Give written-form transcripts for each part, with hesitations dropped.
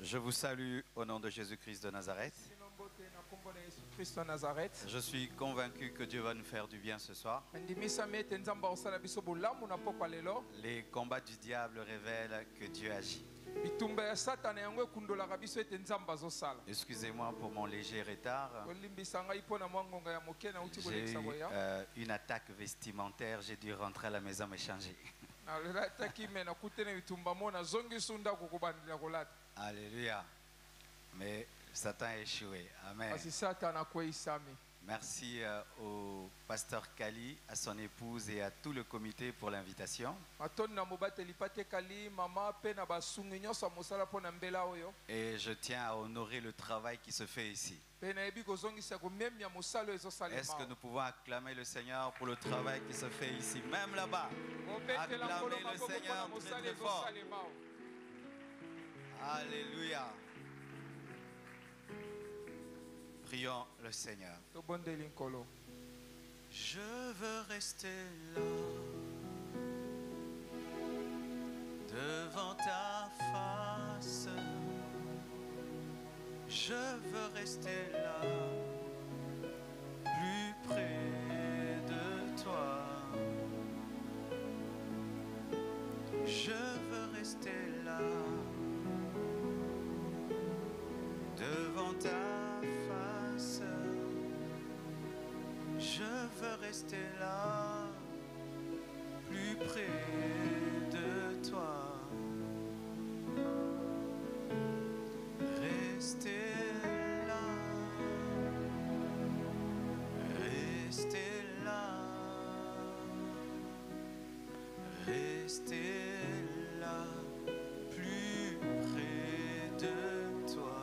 Je vous salue au nom de Jésus-Christ de Nazareth. Je suis convaincu que Dieu va nous faire du bien ce soir. Les combats du diable révèlent que Dieu agit. Excusez-moi pour mon léger retard. J'ai eu une attaque vestimentaire, j'ai dû rentrer à la maison me changer. Alléluia. Mais Satan a échoué. Amen. Merci au pasteur Kali, à son épouse et à tout le comité pour l'invitation. Et je tiens à honorer le travail qui se fait ici. Est-ce que nous pouvons acclamer le Seigneur pour le travail qui se fait ici, même là-bas? Acclamer le Seigneur très très fort. Alléluia. Prions le Seigneur. Je veux rester là, devant ta face. Je veux rester là, plus près de toi. Je veux rester là, devant ta face. Je veux rester là, plus près de toi. Rester là, rester là, rester là, plus près de toi.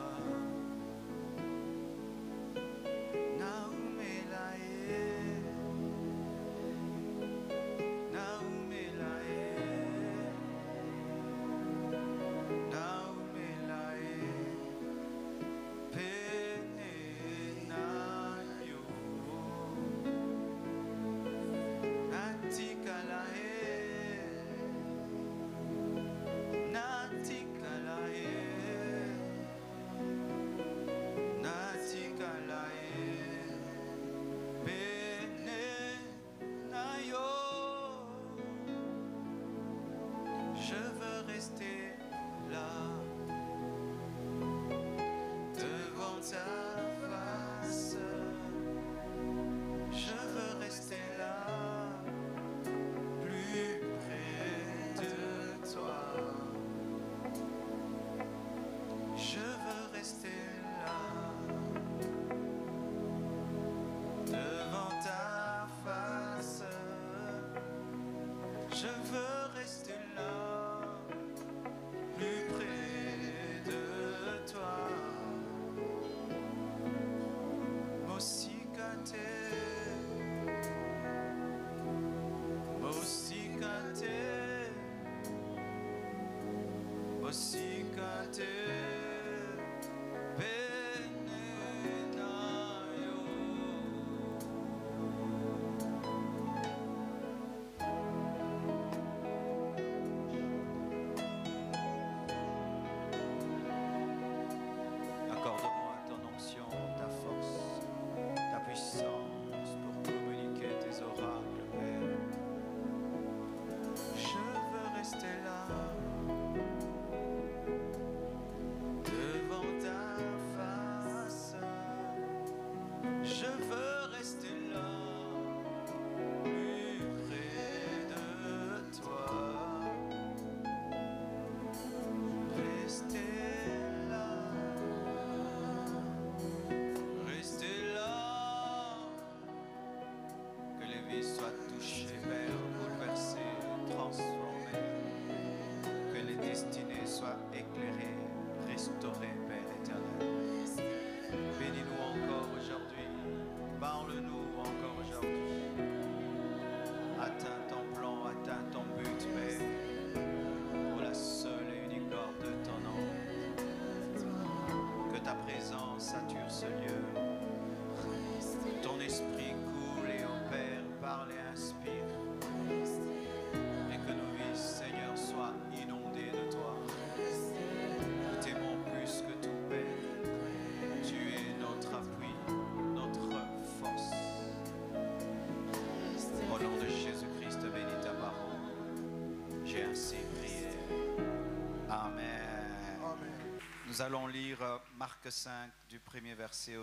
Nous allons lire Marc 5 du premier verset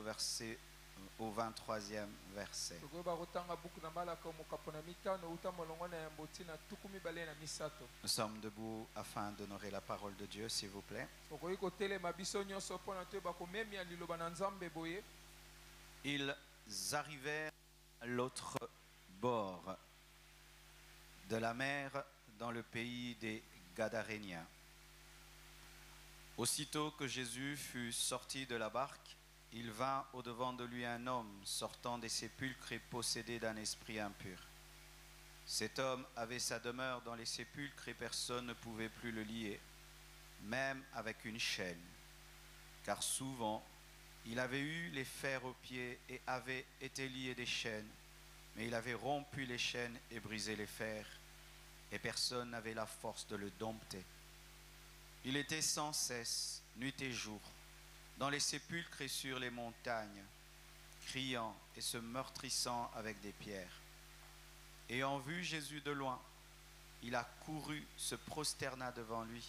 au 23e verset. Nous sommes debout afin d'honorer la parole de Dieu, s'il vous plaît. Ils arrivèrent à l'autre bord de la mer dans le pays des Gadaréniens. Aussitôt que Jésus fut sorti de la barque, il vint au-devant de lui un homme sortant des sépulcres et possédé d'un esprit impur. Cet homme avait sa demeure dans les sépulcres et personne ne pouvait plus le lier, même avec une chaîne, car souvent il avait eu les fers aux pieds et avait été lié des chaînes, mais il avait rompu les chaînes et brisé les fers, et personne n'avait la force de le dompter. Il était sans cesse, nuit et jour, dans les sépulcres et sur les montagnes, criant et se meurtrissant avec des pierres. Ayant vu Jésus de loin, il accourut, se prosterna devant lui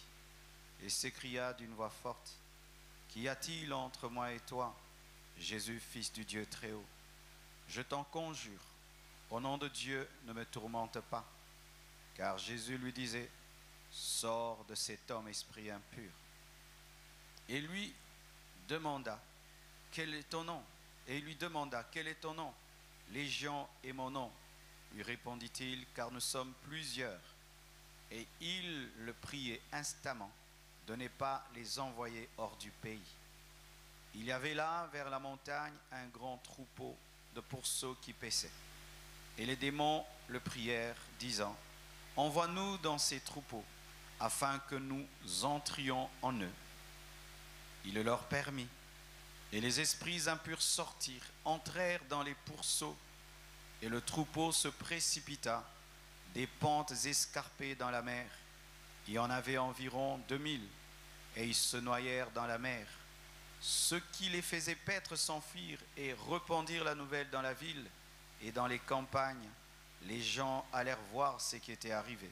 et s'écria d'une voix forte, « Qu'y a-t-il entre moi et toi, Jésus, fils du Dieu très haut? Je t'en conjure, au nom de Dieu, ne me tourmente pas. » Car Jésus lui disait, « Sors de cet homme esprit impur. » Et lui demanda, « Quel est ton nom ?» Et il lui demanda, « Quel est ton nom ?» « Légion est mon nom. » Lui répondit-il, « Car nous sommes plusieurs. » Et il le priait instamment de ne pas les envoyer hors du pays. Il y avait là, vers la montagne, un grand troupeau de pourceaux qui paissaient. Et les démons le prièrent, disant, « Envoie-nous dans ces troupeaux, afin que nous entrions en eux. » Il le leur permit, et les esprits impurs sortirent, entrèrent dans les pourceaux, et le troupeau se précipita des pentes escarpées dans la mer. Il y en avait environ 2000, et ils se noyèrent dans la mer. Ceux qui les faisaient paître s'enfuirent et répandirent la nouvelle dans la ville et dans les campagnes. Les gens allèrent voir ce qui était arrivé.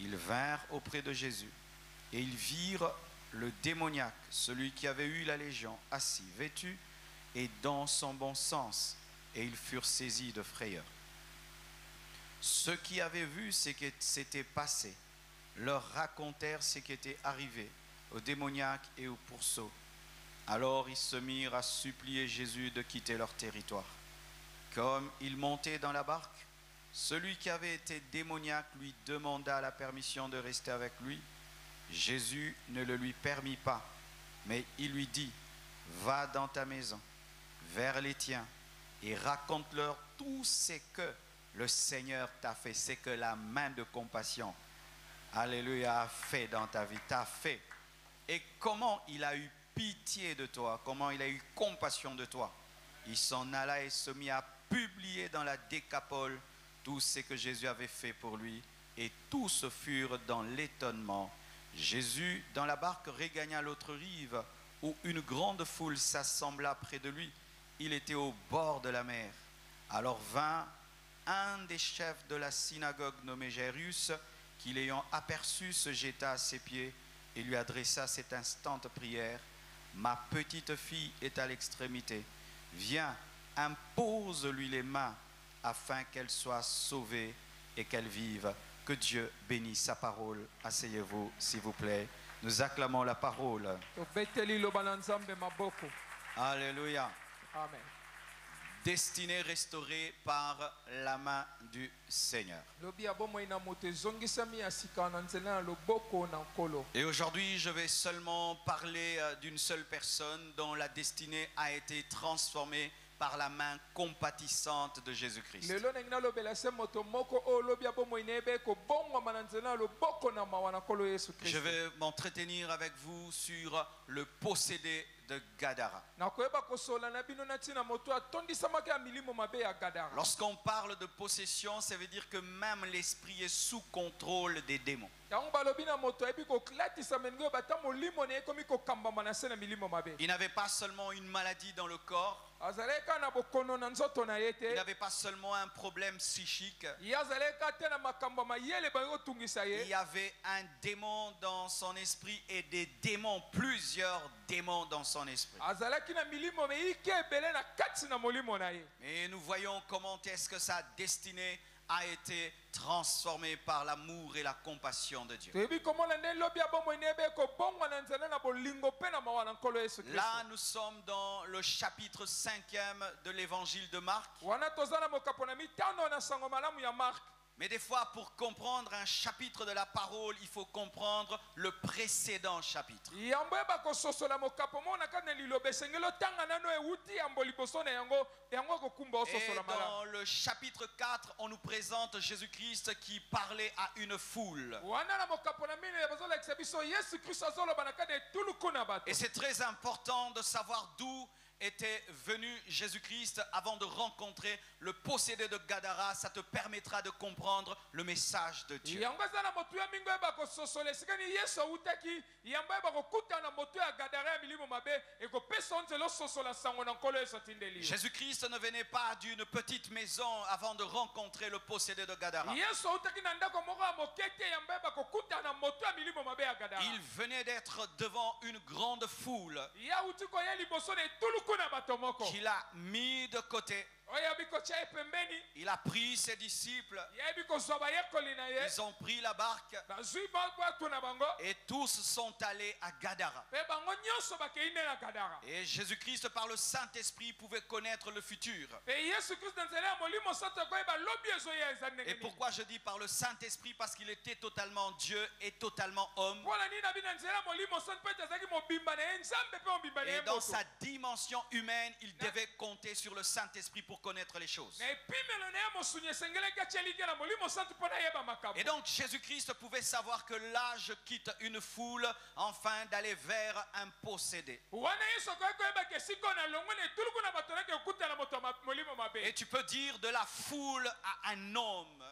Ils vinrent auprès de Jésus, et ils virent le démoniaque, celui qui avait eu la légion, assis, vêtu et dans son bon sens, et ils furent saisis de frayeur. Ceux qui avaient vu ce qui s'était passé leur racontèrent ce qui était arrivé au démoniaque et au pourceau. Alors ils se mirent à supplier Jésus de quitter leur territoire. Comme il montait dans la barque, celui qui avait été démoniaque lui demanda la permission de rester avec lui. Jésus ne le lui permit pas, mais il lui dit, « Va dans ta maison, vers les tiens, et raconte-leur tout ce que le Seigneur t'a fait, c'est que la main de compassion, alléluia, a fait dans ta vie, t'a fait. Et comment il a eu pitié de toi, comment il a eu compassion de toi. » Il s'en alla et se mit à publier dans la Décapole tout ce que Jésus avait fait pour lui, et tous furent dans l'étonnement. Jésus, dans la barque, regagna l'autre rive, où une grande foule s'assembla près de lui. Il était au bord de la mer. Alors vint un des chefs de la synagogue nommé Jairus, qui l'ayant aperçu se jeta à ses pieds et lui adressa cette instante prière. « Ma petite fille est à l'extrémité. Viens, impose-lui les mains afin qu'elle soit sauvée et qu'elle vive. » Que Dieu bénisse sa parole. Asseyez-vous, s'il vous plaît. Nous acclamons la parole. Alléluia. Amen. Destinée restaurée par la main du Seigneur. Et aujourd'hui, je vais seulement parler d'une seule personne dont la destinée a été transformée par la main compatissante de Jésus-Christ. Je vais m'entretenir avec vous sur le possédé de Gadara. Lorsqu'on parle de possession, ça veut dire que même l'esprit est sous contrôle des démons. Il n'avait pas seulement une maladie dans le corps, Il n'avait pas seulement un problème psychique. Il y avait un démon dans son esprit et des démons, plusieurs démons dans son esprit. Et nous voyons comment est-ce que sa destinée a été transformée par l'amour et la compassion de Dieu. Là, nous sommes dans le chapitre 5e de l'évangile de Marc. Mais des fois, pour comprendre un chapitre de la parole, il faut comprendre le précédent chapitre. Et dans le chapitre 4, on nous présente Jésus-Christ qui parlait à une foule. Et c'est très important de savoir d'où était venu Jésus-Christ avant de rencontrer le possédé de Gadara. Ça te permettra de comprendre le message de Dieu. Jésus-Christ ne venait pas d'une petite maison avant de rencontrer le possédé de Gadara. Il venait d'être devant une grande foule qu'il a mis de côté. Il a pris ses disciples. Ils ont pris la barque. Et tous sont allés à Gadara. Et Jésus-Christ, par le Saint-Esprit, pouvait connaître le futur. Et pourquoi je dis par le Saint-Esprit? Parce qu'il était totalement Dieu et totalement homme. Et dans sa dimension humaine, il devait compter sur le Saint-Esprit pour connaître les choses. Et donc Jésus-Christ pouvait savoir que là je quitte une foule afin d'aller vers un possédé. Et tu peux dire de la foule à un homme,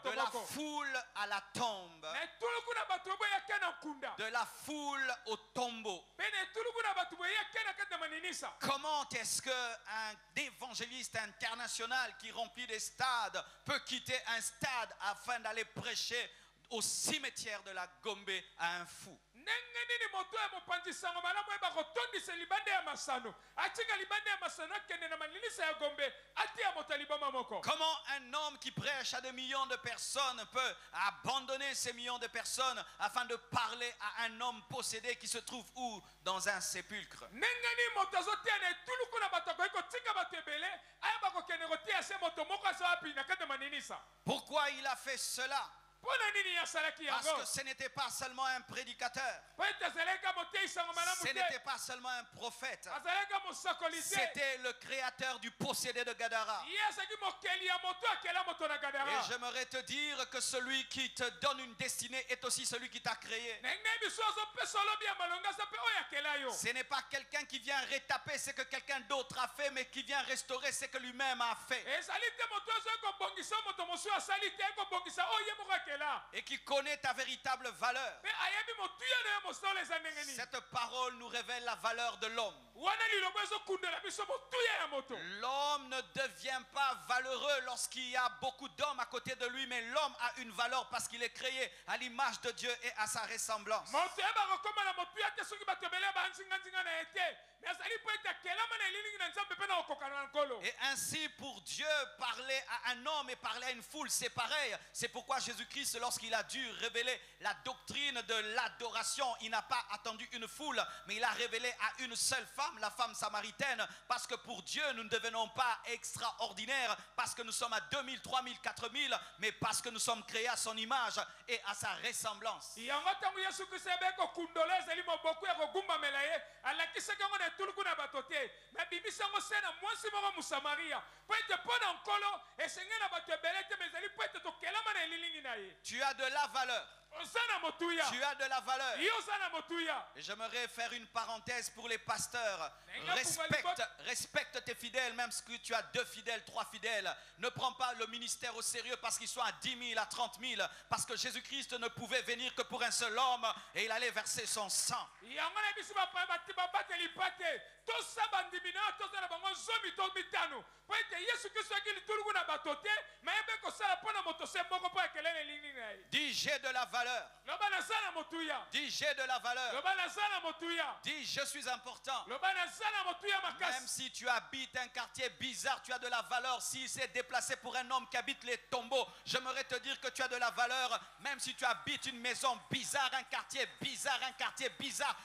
de la foule à la tombe, de la foule au tombeau. Comment est-ce qu'un évangéliste international qui remplit des stades peut quitter un stade afin d'aller prêcher au cimetière de la Gombe à un fou? Comment un homme qui prêche à des millions de personnes peut abandonner ces millions de personnes afin de parler à un homme possédé qui se trouve où? Dans un sépulcre. Pourquoi il a fait cela? Parce que ce n'était pas seulement un prédicateur, ce n'était pas seulement un prophète, c'était le créateur du possédé de Gadara. Et j'aimerais te dire que celui qui te donne une destinée est aussi celui qui t'a créé. Ce n'est pas quelqu'un qui vient rétaper ce que quelqu'un d'autre a fait, mais qui vient restaurer ce que lui-même a fait. Et qui connaît ta véritable valeur. Cette parole nous révèle la valeur de l'homme. L'homme ne devient pas valeureux lorsqu'il y a beaucoup d'hommes à côté de lui, mais l'homme a une valeur parce qu'il est créé à l'image de Dieu et à sa ressemblance. Et ainsi, pour Dieu, parler à un homme et parler à une foule, c'est pareil. C'est pourquoi Jésus-Christ, lorsqu'il a dû révéler la doctrine de l'adoration, il n'a pas attendu une foule, mais il a révélé à une seule femme, la femme samaritaine, parce que pour Dieu, nous ne devenons pas extraordinaires, parce que nous sommes à 2000, 3000, 4000, mais parce que nous sommes créés à son image et à sa ressemblance. Tu as de la valeur. Tu as de la valeur. Et j'aimerais faire une parenthèse pour les pasteurs. Respecte tes fidèles, même si tu as 2 fidèles, 3 fidèles. Ne prends pas le ministère au sérieux parce qu'ils sont à 10 000, à 30 000. Parce que Jésus-Christ ne pouvait venir que pour un seul homme et il allait verser son sang. Dis j'ai de la valeur. Dis j'ai de la valeur. Dis je suis important. Même si tu habites un quartier bizarre, tu as de la valeur. S'il s'est déplacé pour un homme qui habite les tombeaux, j'aimerais te dire que tu as de la valeur. Même si tu habites une maison bizarre, un quartier bizarre,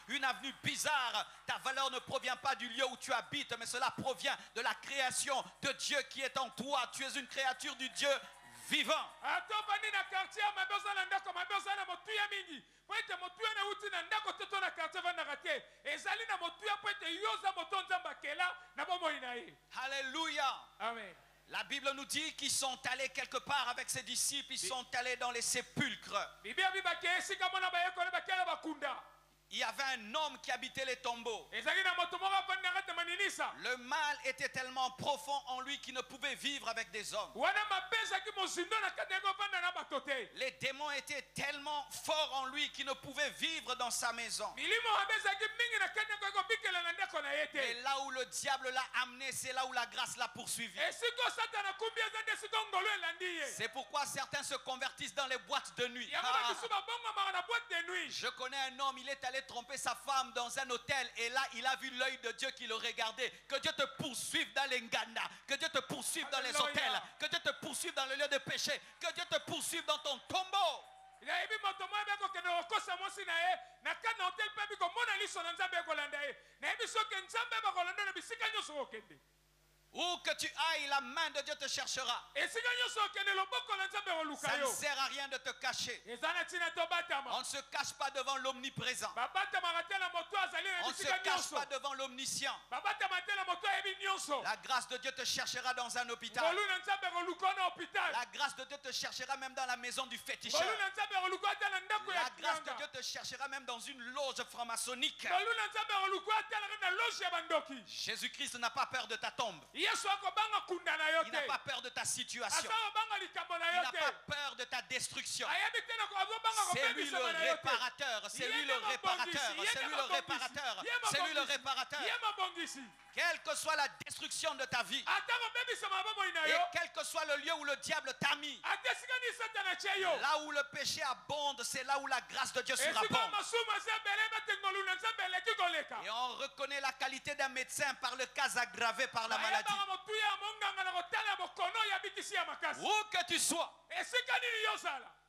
une avenue bizarre, ta valeur ne provient pas du lieu où tu habites, mais cela provient de la création de Dieu qui est en toi. Tu es une créature du Dieu vivant. Alléluia. Amen. La Bible nous dit qu'ils sont allés quelque part avec ses disciples, ils sont allés dans les sépulcres. Il y avait un homme qui habitait les tombeaux. Le mal était tellement profond en lui qu'il ne pouvait vivre avec des hommes. Les démons étaient tellement forts en lui qu'il ne pouvait vivre dans sa maison. Et là où le diable l'a amené, c'est là où la grâce l'a poursuivi. C'est pourquoi certains se convertissent dans les boîtes de nuit. Je connais un homme, il est allé tromper sa femme dans un hôtel et là il a vu l'œil de Dieu qui le regardait. Que Dieu te poursuive dans les nganda, que Dieu te poursuive dans les hôtels, que Dieu te poursuive dans le lieu de péché, que Dieu te poursuive dans ton tombeau. Où que tu ailles, la main de Dieu te cherchera. Ça ne sert à rien de te cacher. On ne se cache pas devant l'omniprésent. On ne se cache pas devant l'omniscient. La grâce de Dieu te cherchera dans un hôpital. La grâce de Dieu te cherchera même dans la maison du féticheur. La grâce de Dieu te cherchera même dans une loge franc-maçonnique. Jésus-Christ n'a pas peur de ta tombe. Il n'a pas peur de ta situation. Il n'a pas peur de ta destruction. C'est lui le réparateur. C'est lui le réparateur. C'est lui le réparateur. C'est lui le réparateur. Quelle que soit la destruction de ta vie, et quel que soit le lieu où le diable t'a mis, là où le péché abonde, c'est là où la grâce de Dieu se répand. Et on reconnaît la qualité d'un médecin par le cas aggravé par la maladie. Où que tu sois,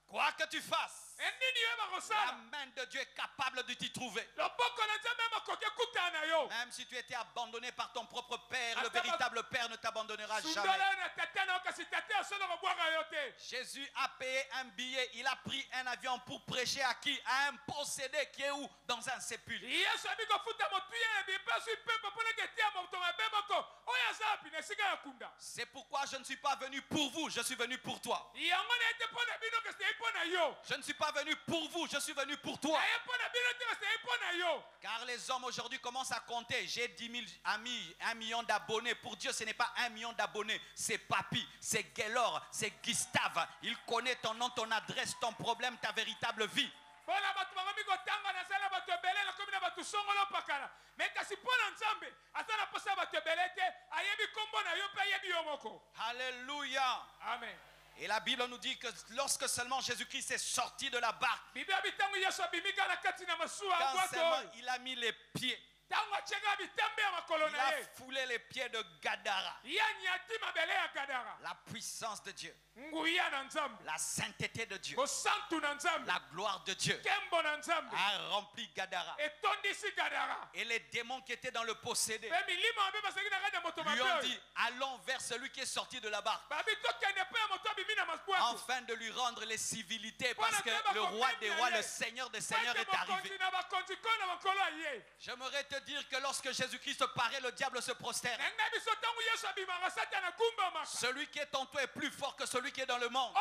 quoi que tu fasses, la main de Dieu est capable de t'y trouver. Même si tu étais abandonné par ton propre père, le véritable père ne t'abandonnera jamais. Jésus a payé un billet, il a pris un avion pour prêcher à qui? À un possédé qui est où? Dans un sépulcre. C'est pourquoi je ne suis pas venu pour vous, je suis venu pour toi. Je ne suis pas venu pour vous, je suis venu pour toi. Car les hommes aujourd'hui commencent à compter. J'ai 10 000 amis, 1 million d'abonnés. Pour Dieu, ce n'est pas 1 million d'abonnés. C'est Papi, c'est Gaylor, c'est Gustave. Il connaît ton nom, ton adresse, ton problème, ta véritable vie. Alléluia. Amen. Et la Bible nous dit que lorsque seulement Jésus-Christ est sorti de la barque, quand seulement il a mis les pieds, il a foulé les pieds de Gadara. La puissance de Dieu, la sainteté de Dieu, la gloire de Dieu a rempli Gadara. Et les démons qui étaient dans le possédé lui ont dit: allons vers celui qui est sorti de la barque, afin de lui rendre les civilités, parce que le roi des rois, le seigneur des seigneurs est arrivé. J'aimerais te dire que lorsque Jésus-Christ paraît, le diable se prosterne. Celui qui est en toi est plus fort que celui qui est dans le monde.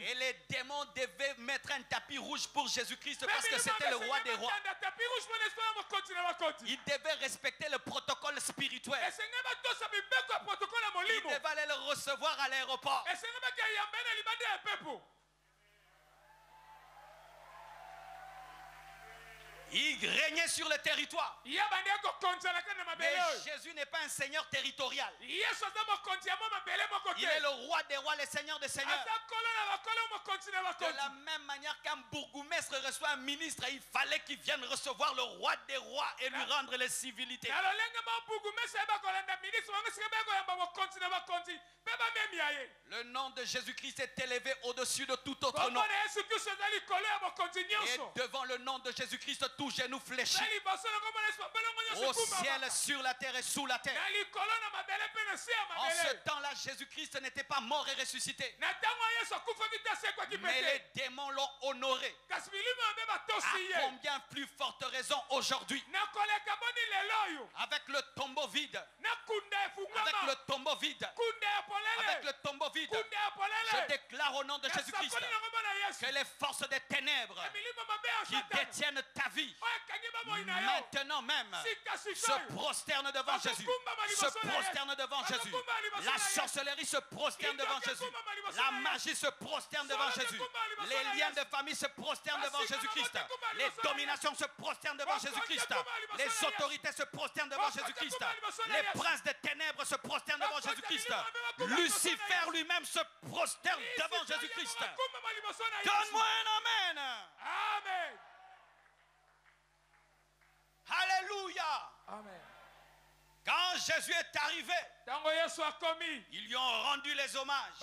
Et les démons devaient mettre un tapis rouge pour Jésus-Christ parce que c'était le roi des rois. Ils devaient respecter le protocole spirituel. Ils devaient aller le recevoir à l'aéroport. Il régnait sur le territoire. Mais Jésus n'est pas un seigneur territorial. Il est le roi des rois, le seigneur des seigneurs. De la même manière qu'un bourgmestre reçoit un ministre, il fallait qu'il vienne recevoir le roi des rois et lui rendre les civilités. Le nom de Jésus-Christ est élevé au-dessus de tout autre nom. Et devant le nom de Jésus-Christ, tout genou fléchi. Au ciel, sur la terre et sous la terre. En ce temps-là, Jésus-Christ n'était pas mort et ressuscité. Mais les démons l'ont honoré. À combien plus forte raison aujourd'hui? Avec le tombeau vide. Avec le tombeau vide. Avec le tombeau vide. Je déclare au nom de Jésus-Christ que les forces des ténèbres qui détiennent ta vie maintenant même se prosternent devant Jésus. Se prosternent devant Jésus. La sorcellerie se prosterne devant Jésus. La magie se prosterne devant Jésus. Les liens de famille se prosternent devant Jésus-Christ. Les dominations se prosternent devant Jésus-Christ. Les autorités se prosternent devant Jésus-Christ. Les princes des ténèbres se prosternent devant Jésus-Christ. Lucifer lui-même se prosterne devant Jésus-Christ. Donne-moi un amen. Amen. Alléluia. Amen. Quand Jésus est arrivé, ils lui ont rendu les hommages.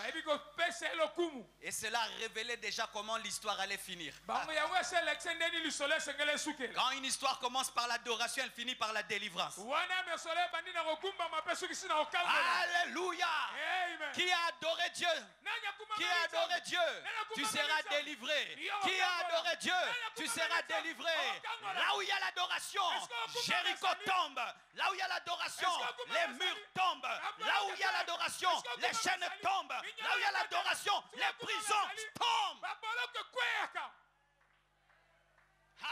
Et cela révélait déjà comment l'histoire allait finir. Quand une histoire commence par l'adoration, elle finit par la délivrance. Alléluia. Qui a adoré Dieu? Qui a adoré Dieu? Tu seras délivré. Qui a adoré Dieu? Tu seras délivré. Là où il y a l'adoration, Jéricho tombe. Là où il y a l'adoration, les murs tombent. Là où il y a l'adoration, les chaînes tombent. Là où il y a l'adoration, les prisons tombent.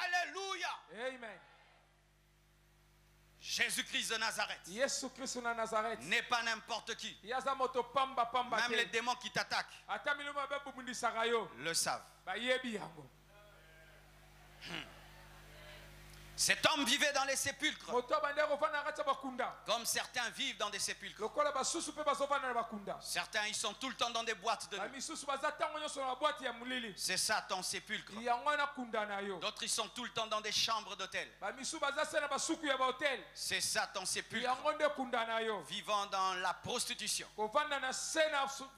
Alléluia. Amen. Jésus-Christ de Nazareth n'est pas n'importe qui. Même les démons qui t'attaquent le savent. Cet homme vivait dans les sépulcres, comme certains vivent dans des sépulcres. Certains, ils sont tout le temps dans des boîtes de nuit. C'est ça ton sépulcre. D'autres, ils sont tout le temps dans des chambres d'hôtel. C'est ça ton sépulcre. Vivant dans la prostitution,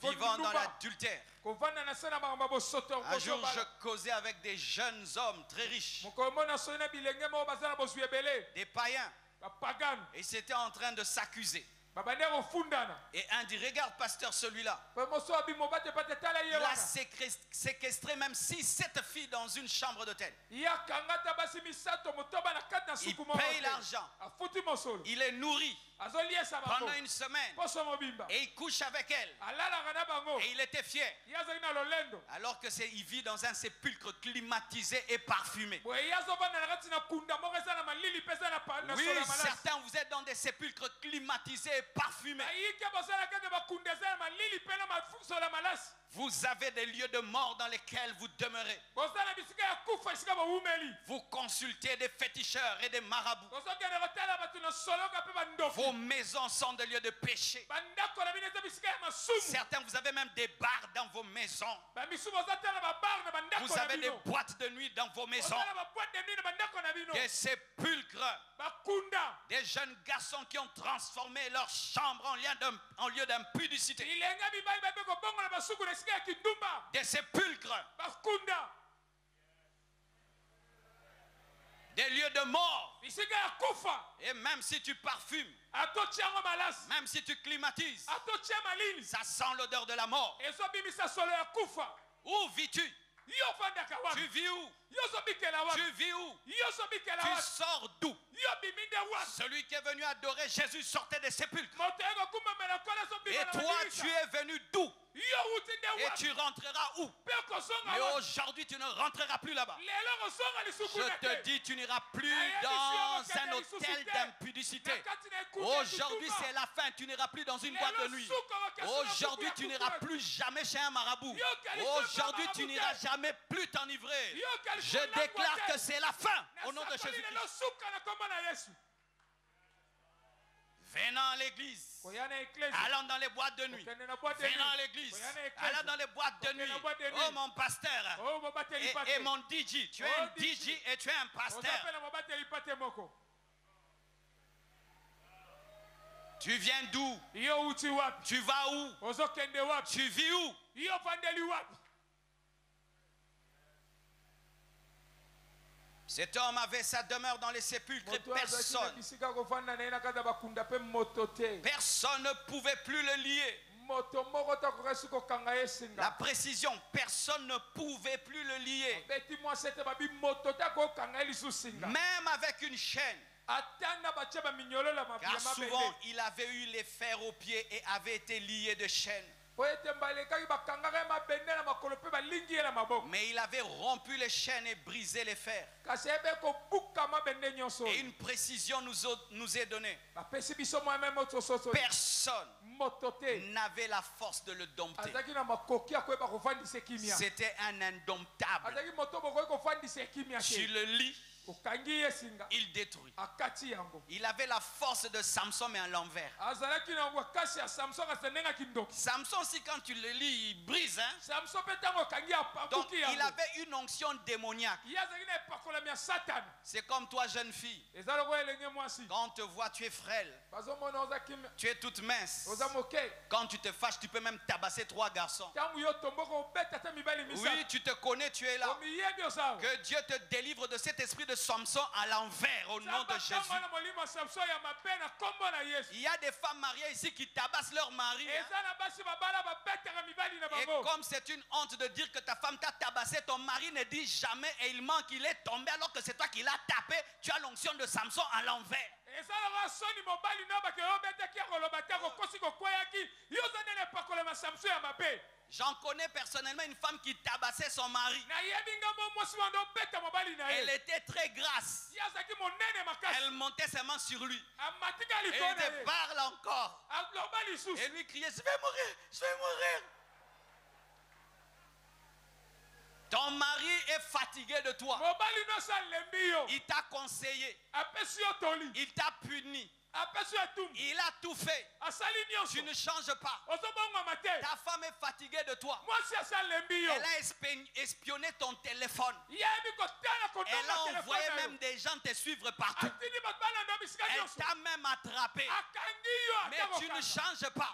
vivant dans l'adultère. Un jour, je causais avec des jeunes hommes très riches, des païens, et ils étaient en train de s'accuser. Et un dit, regarde pasteur, celui-là, il a séquestré même 6-7 filles dans une chambre d'hôtel. Il paye l'argent, il les nourrit pendant une semaine et il couche avec elles. Et il était fier, alors que il vit dans un sépulcre climatisé et parfumé. Oui, certains, vous êtes dans des sépulcres climatisés et parfumés. Vous avez des lieux de mort dans lesquels vous demeurez. Vous consultez des féticheurs et des marabouts. Vos maisons sont des lieux de péché. Certains, vous avez même des bars dans vos maisons. Vous avez des boîtes de nuit dans vos maisons. Des sépulcres. Des jeunes garçons qui ont transformé leur chambre en lieu d'impudicité. Des sépulcres. Des lieux de mort. Et même si tu parfumes, même si tu climatises, ça sent l'odeur de la mort. Où vis-tu? Tu vis où? Tu vis où? Tu sors d'où? Celui qui est venu adorer Jésus sortait des sépulcres. Et toi, tu es venu d'où? Et tu rentreras où? Mais aujourd'hui, tu ne rentreras plus là-bas. Je te dis, tu n'iras plus dans un hôtel d'impudicité. Aujourd'hui, c'est la fin. Tu n'iras plus dans une boîte de nuit. Aujourd'hui, tu n'iras plus jamais chez un marabout. Aujourd'hui, tu n'iras jamais plus t'enivrer. Je déclare que c'est la fin au nom de Jésus-Christ. Venant à l'église, allant dans les boîtes de nuit. Venant à l'église, allant dans les boîtes de nuit. Oh mon pasteur et mon DJ. Tu es un DJ et tu es un pasteur. Tu viens d'où? Tu vas où? Tu vis où? Cet homme avait sa demeure dans les sépulcres et personne ne pouvait plus le lier. La précision, personne ne pouvait plus le lier. Même avec une chaîne. Car souvent il avait eu les fers aux pieds et avait été lié de chaînes. Mais il avait rompu les chaînes et brisé les fers. Et une précision nous est donnée. Personne n'avait la force de le dompter. C'était un indomptable. Tu le lis, il détruit. Il avait la force de Samson mais à l'envers. Samson aussi quand tu le lis il brise hein? Donc il avait une onction démoniaque. C'est comme toi jeune fille. Quand on te voit tu es frêle. Tu es toute mince. Quand tu te fâches tu peux même tabasser 3 garçons. Oui tu te connais tu es là. Que Dieu te délivre de cet esprit de Samson à l'envers au nom de Jésus. Il y a des femmes mariées ici qui tabassent leur mari. Et comme c'est une honte de dire que ta femme t'a tabassé, ton mari ne dit jamais et il ment qu'il est tombé alors que c'est toi qui l'as tapé. Tu as l'onction de Samson à l'envers. J'en connais personnellement une femme qui tabassait son mari. Elle était très grasse. Elle montait ses mains sur lui. Et il te parle encore. Et lui criait, je vais mourir, je vais mourir. Ton mari est fatigué de toi. Il t'a conseillé. Il t'a puni. Il a tout fait. Tu ne changes pas. Ta femme est fatiguée de toi. Elle a espionné ton téléphone. Elle a envoyé même des gens te suivre partout. Elle t'a même attrapé. Mais tu ne changes pas.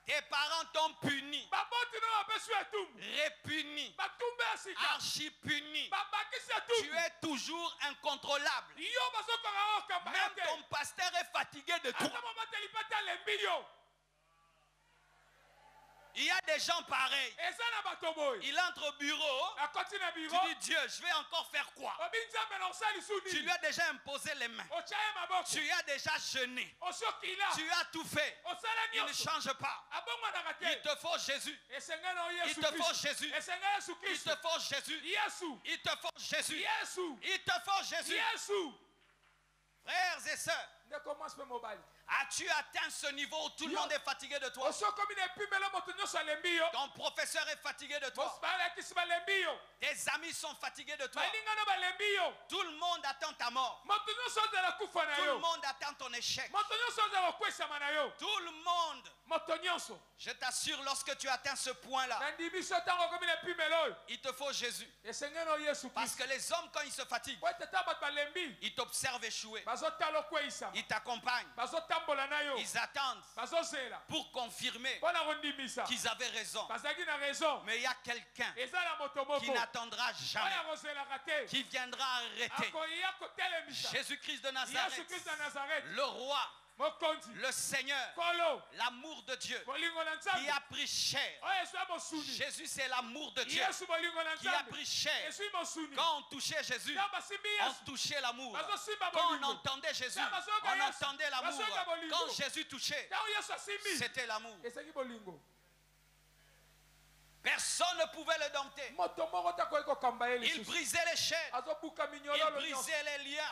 Tes parents t'ont puni, répuni, archi-puni. Tu es toujours incontrôlable. Même ton pasteur est fatigué de toi. Il y a des gens pareils. Il entre au bureau. Tu dis Dieu, je vais encore faire quoi? Tu lui as déjà imposé les mains. Tu as déjà jeûné. Tu as tout fait. Il ne change pas. Il te faut Jésus. Il te faut Jésus. Il te faut Jésus. Il te faut Jésus. Il te faut Jésus. Frères et sœurs, as-tu atteint ce niveau où tout le monde est fatigué de toi? Ton professeur est fatigué de toi. Tes amis sont fatigués de toi. Tout le monde attend ta mort. Tout le monde attend ton échec. Tout le monde. Je t'assure, lorsque tu atteins ce point-là, il te faut Jésus. Parce que les hommes, quand ils se fatiguent, ils t'observent échouer. Ils t'accompagnent. Ils attendent pour confirmer qu'ils avaient raison. Mais il y a quelqu'un qui n'attendra jamais, qui viendra arrêter. Jésus-Christ de Nazareth, le roi, le Seigneur, l'amour de Dieu qui a pris chair. Jésus, c'est l'amour de Dieu qui a pris chair. Quand on touchait Jésus, on touchait l'amour. Quand on entendait Jésus, on entendait l'amour. Quand Jésus touchait, c'était l'amour. Personne ne pouvait le dompter. Il brisait les chaînes. Il brisait les liens.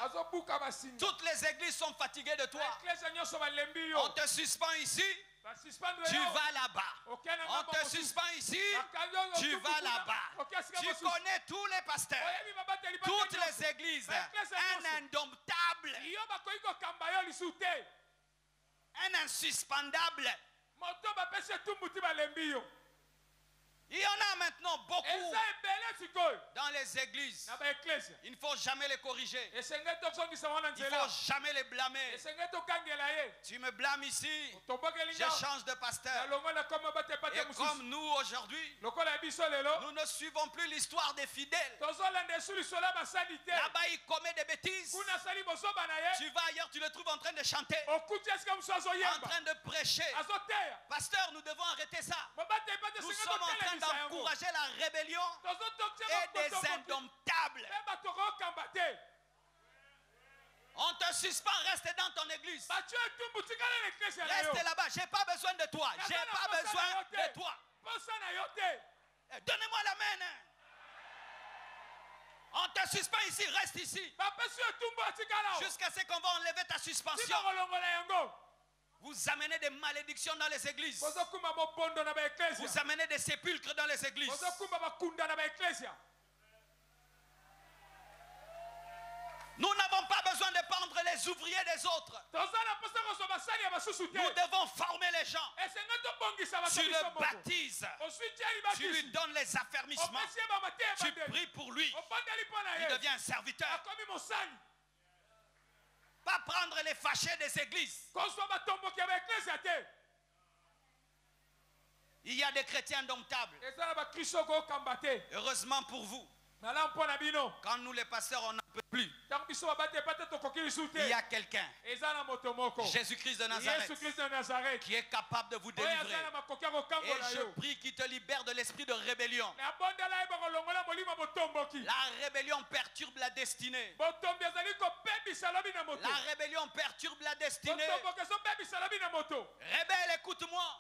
Toutes les églises sont fatiguées de toi. On te suspend ici. Tu vas là-bas. On te suspend ici. Tu vas là-bas. Tu connais tous les pasteurs. Toutes les églises. Un indomptable. Un insuspendable. Il y en a maintenant beaucoup dans les églises. Il ne faut jamais les corriger. Il ne faut jamais les blâmer. Tu me blâmes ici, je change de pasteur. Et comme nous aujourd'hui, nous ne suivons plus l'histoire des fidèles. Là-bas, il commet des bêtises. Tu vas ailleurs, tu le trouves en train de chanter, en train de prêcher. Pasteur, nous devons arrêter ça. Nous sommes en train d'encourager la rébellion et des indomptables. On te suspend, reste dans ton église. Reste là-bas, j'ai pas besoin de toi. J'ai pas besoin de toi. Donnez-moi la main. On te suspend ici, reste ici. Jusqu'à ce qu'on va enlever ta suspension. Vous amenez des malédictions dans les églises. Vous amenez des sépulcres dans les églises. Nous n'avons pas besoin de prendre les ouvriers des autres. Nous devons former les gens. Tu le baptises. Tu lui donnes les affermissements. Tu pries pour lui. Il devient un serviteur. Pas prendre les fâchés des églises. Il y a des chrétiens indomptables. Heureusement pour vous. Quand nous les pasteurs on n'en peut plus, il y a quelqu'un, Jésus-Christ de Nazareth, qui est capable de vous délivrer. Et je prie qu'il te libère de l'esprit de rébellion. La rébellion perturbe la destinée. La rébellion perturbe la destinée. Rebelle, écoute-moi.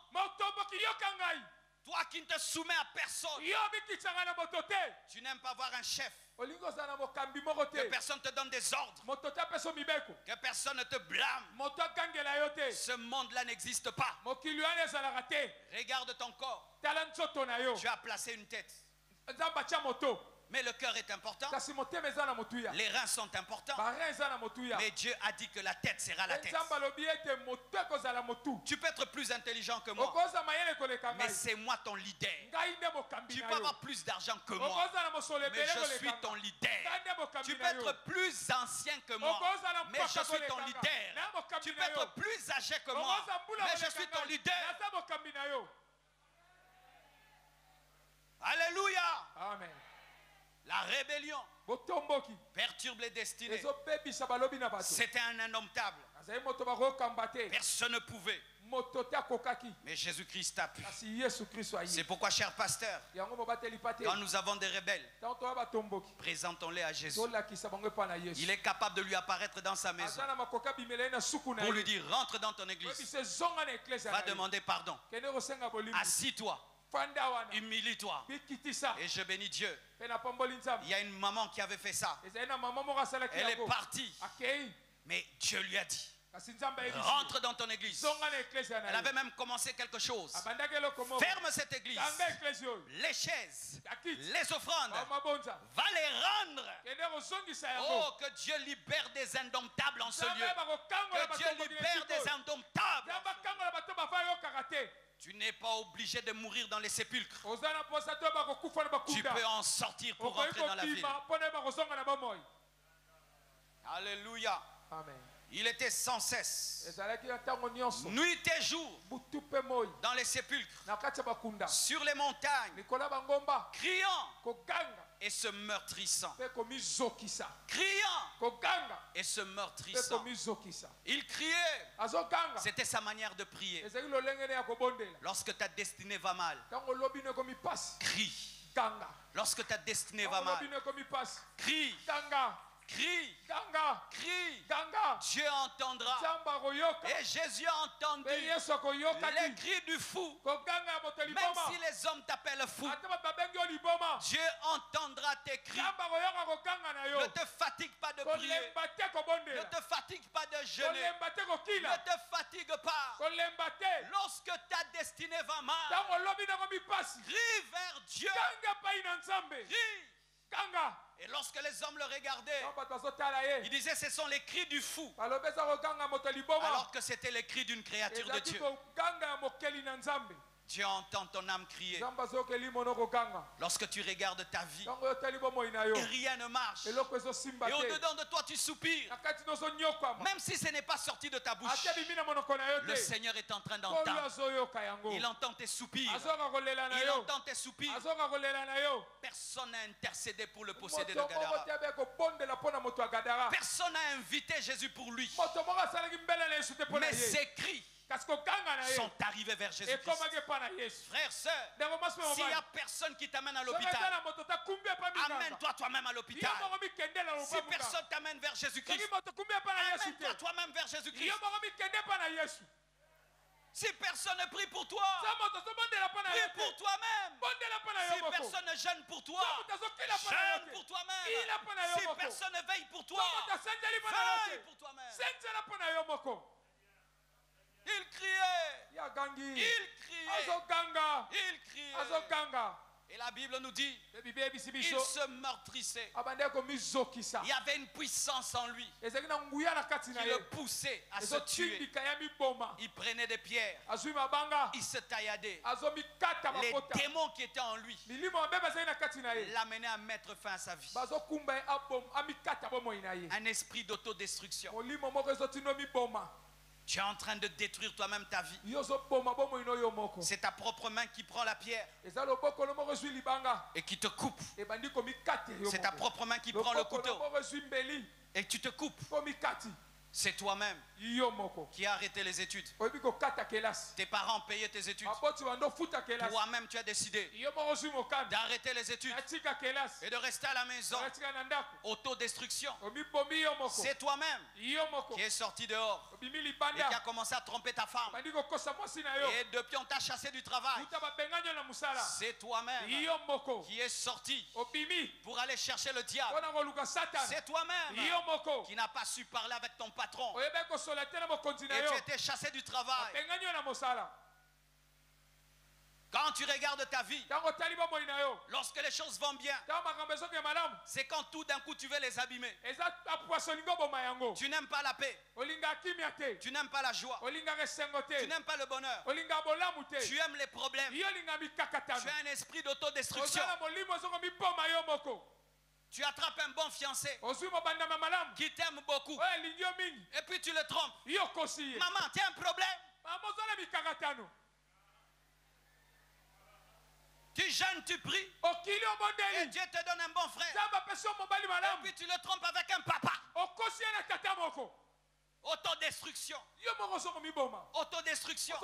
Toi qui ne te soumets à personne. Tu n'aimes pas voir un chef. Que personne te donne des ordres. Que personne ne te blâme. Ce monde-là n'existe pas. Regarde ton corps. Tu as placé une tête. Mais le cœur est important. Les reins sont importants. Mais Dieu a dit que la tête sera la tête. Tu peux être plus intelligent que moi, mais c'est moi ton leader. Tu peux avoir plus d'argent que moi, mais je suis ton leader. Tu peux être plus ancien que moi, mais je suis ton leader. Tu peux être plus âgé que moi, mais je suis ton leader. Alléluia. Amen. La rébellion perturbe les destinées. C'était un indomptable. Personne ne pouvait. Mais Jésus-Christ a pu. C'est pourquoi, cher pasteur, quand nous avons des rebelles, présentons-les à Jésus. Il est capable de lui apparaître dans sa maison pour lui dire: rentre dans ton église, va demander pardon, assis-toi, humilie-toi. Et je bénis Dieu. Il y a une maman qui avait fait ça. Elle est partie, mais Dieu lui a dit: rentre dans ton église. Elle avait même commencé quelque chose. Ferme cette église. Les chaises, les offrandes, va les rendre. Oh, que Dieu libère des indomptables en ce lieu. Que Dieu libère des indomptables. Tu n'es pas obligé de mourir dans les sépulcres. Tu peux en sortir pour rentrer dans la ville. Alléluia. Amen. Il était sans cesse, nuit et jour, dans les sépulcres, sur les montagnes, criant et se meurtrissant. Criant et se meurtrissant. Il criait C'était sa manière de prier. Lorsque ta destinée va mal, crie. Lorsque ta destinée va mal, crie. Crie, crie, Dieu entendra. Et Jésus a entendu les cris du fou. Même si les hommes t'appellent fou, Dieu entendra tes cris. Ne te fatigue pas de prier. Ne te fatigue pas de jeûner. Ne te fatigue pas. Lorsque ta destinée va mal, crie vers Dieu. Crie. Et lorsque les hommes le regardaient, ils disaient ce sont les cris du fou, alors que c'était les cris d'une créature de Dieu. Dieu entend ton âme crier. Lorsque tu regardes ta vie et rien ne marche, et au-dedans de toi tu soupires, même si ce n'est pas sorti de ta bouche, le Seigneur est en train d'entendre. Il entend tes soupirs. Il entend tes soupirs. Personne n'a intercédé pour le posséder de Gadara. Personne n'a invité Jésus pour lui. Mais ses cris sont arrivés vers Jésus-Christ. Frères, sœurs, s'il n'y a personne qui t'amène à l'hôpital, amène-toi toi-même à l'hôpital. Si personne t'amène vers Jésus-Christ, amène-toi toi-même vers Jésus-Christ. Si personne ne prie pour toi, prie pour toi-même. Si personne ne jeûne pour toi, jeûne pour toi-même. Si personne ne veille pour toi, veille pour toi-même. Il criait. Il criait. Et la Bible nous dit, il se meurtrissait. Il y avait une puissance en lui qui le poussait à se tuer. Il prenait des pierres. Il se tailladait. Les démons qui étaient en lui l'amenaient à mettre fin à sa vie. Un esprit d'autodestruction. Tu es en train de détruire toi-même ta vie. C'est ta propre main qui prend la pierre et qui te coupe. C'est ta propre main qui prend le couteau et tu te coupes. C'est toi-même qui as arrêté les études. Tes parents payaient tes études. Toi-même, tu as décidé d'arrêter les études et de rester à la maison. Autodestruction. C'est toi-même qui es sorti dehors et qui a commencé à tromper ta femme. Et depuis, on t'a chassé du travail. C'est toi-même qui es sorti pour aller chercher le diable. C'est toi-même qui n'a pas su parler avec ton patron. Et tu étais chassé du travail. Quand tu regardes ta vie, lorsque les choses vont bien, c'est quand tout d'un coup tu veux les abîmer. Tu n'aimes pas la paix. Tu n'aimes pas la joie. Tu n'aimes pas le bonheur. Tu aimes les problèmes. Tu as un esprit d'autodestruction. Tu attrapes un bon fiancé qui t'aime beaucoup et puis tu le trompes. Maman, tu as un problème? Tu jeûnes, tu pries et Dieu te donne un bon frère et puis tu le trompes avec un papa. Autodestruction. Autodestruction.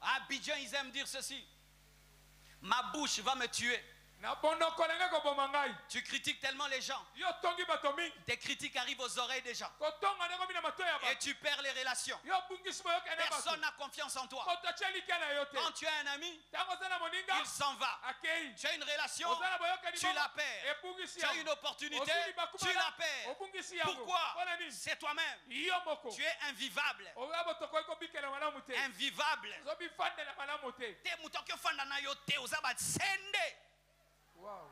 À Abidjan, ils aiment dire ceci: ma bouche va me tuer. Tu critiques tellement les gens. Tes critiques arrivent aux oreilles des gens. Et tu perds les relations. Personne n'a confiance en toi. Quand tu as un ami, il s'en va. Tu as une relation, tu la perds. Tu as une opportunité, tu la perds. Pourquoi? C'est toi-même. Tu es invivable. Invivable. Wow.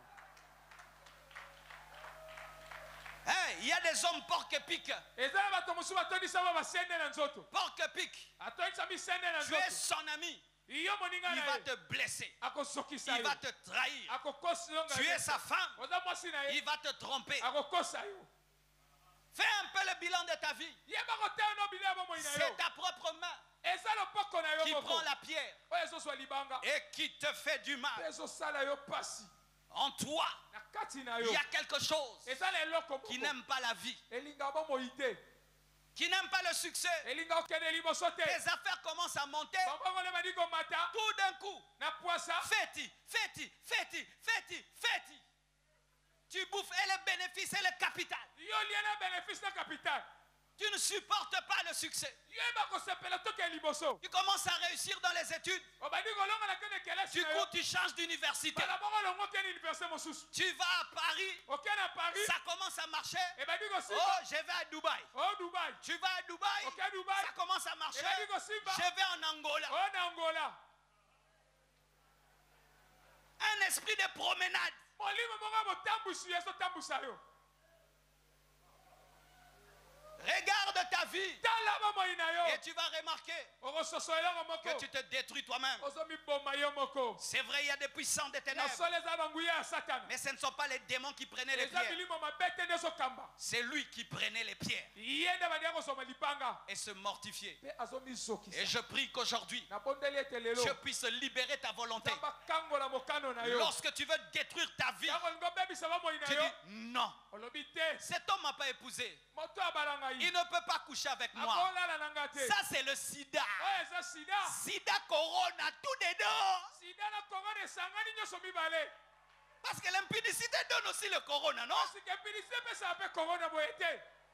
Hey, il y a des hommes porc-pique. Porc-pique. Tu es son ami. Il va te blesser. Il va te trahir. Tu es sa femme. Il va te tromper. Fais un peu le bilan de ta vie. C'est ta propre main qui prend la pierre et qui te fait du mal. En toi, il y a quelque chose qui n'aime pas la vie. qui n'aime pas le succès, les affaires commencent à monter. Tout d'un coup, faites-y. Tu bouffes et les bénéfices et le capital. Tu ne supportes pas le succès. Tu commences à réussir dans les études. Du coup, tu changes d'université. Tu vas à Paris. Ça commence à marcher. Oh, je vais à Dubaï. Tu vas à Dubaï. Ça commence à marcher. Je vais en Angola. Un esprit de promenade. Regarde ta vie et tu vas remarquer que tu te détruis toi-même. C'est vrai, il y a des puissants des ténèbres, mais ce ne sont pas les démons qui prenaient les pierres. C'est lui qui prenait les pierres et se mortifiait. Et je prie qu'aujourd'hui, je puisse libérer ta volonté. Lorsque tu veux détruire ta vie, tu dis non. Cet homme m'a pas épousé. Il ne peut pas coucher avec moi. Ça, c'est le sida. Sida, corona, tout dedans. Parce que l'impudicité donne aussi le corona, non?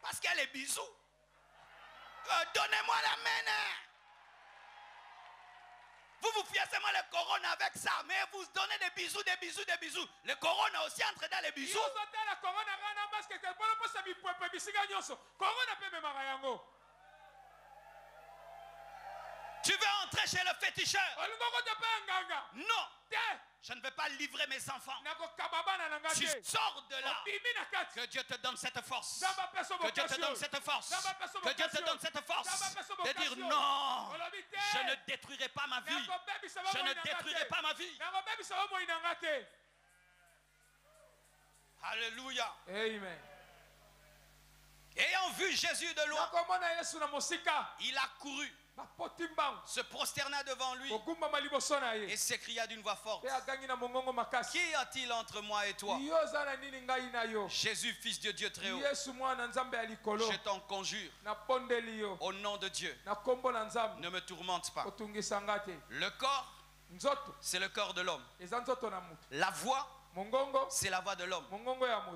Parce qu'il y a les bisous. Donnez-moi la main. Vous vous fiez seulement le corona avec ça, mais vous donnez des bisous. Le corona aussi entre dans les bisous. Tu veux entrer chez le féticheur? Non. Je ne vais pas livrer mes enfants. Tu sors de là. Que Dieu te donne cette force. Que Dieu te donne cette force. Que Dieu te donne cette force. De dire non. Je ne détruirai pas ma vie. Je ne détruirai pas ma vie. Alléluia. Amen. Ayant vu Jésus de loin, il a couru, se prosterna devant lui et s'écria d'une voix forte: Qui a-t-il entre moi et toi? Jésus, fils de Dieu très haut, je t'en conjure, au nom de Dieu, ne me tourmente pas. Le corps, c'est le corps de l'homme. La voix, c'est la voix de l'homme.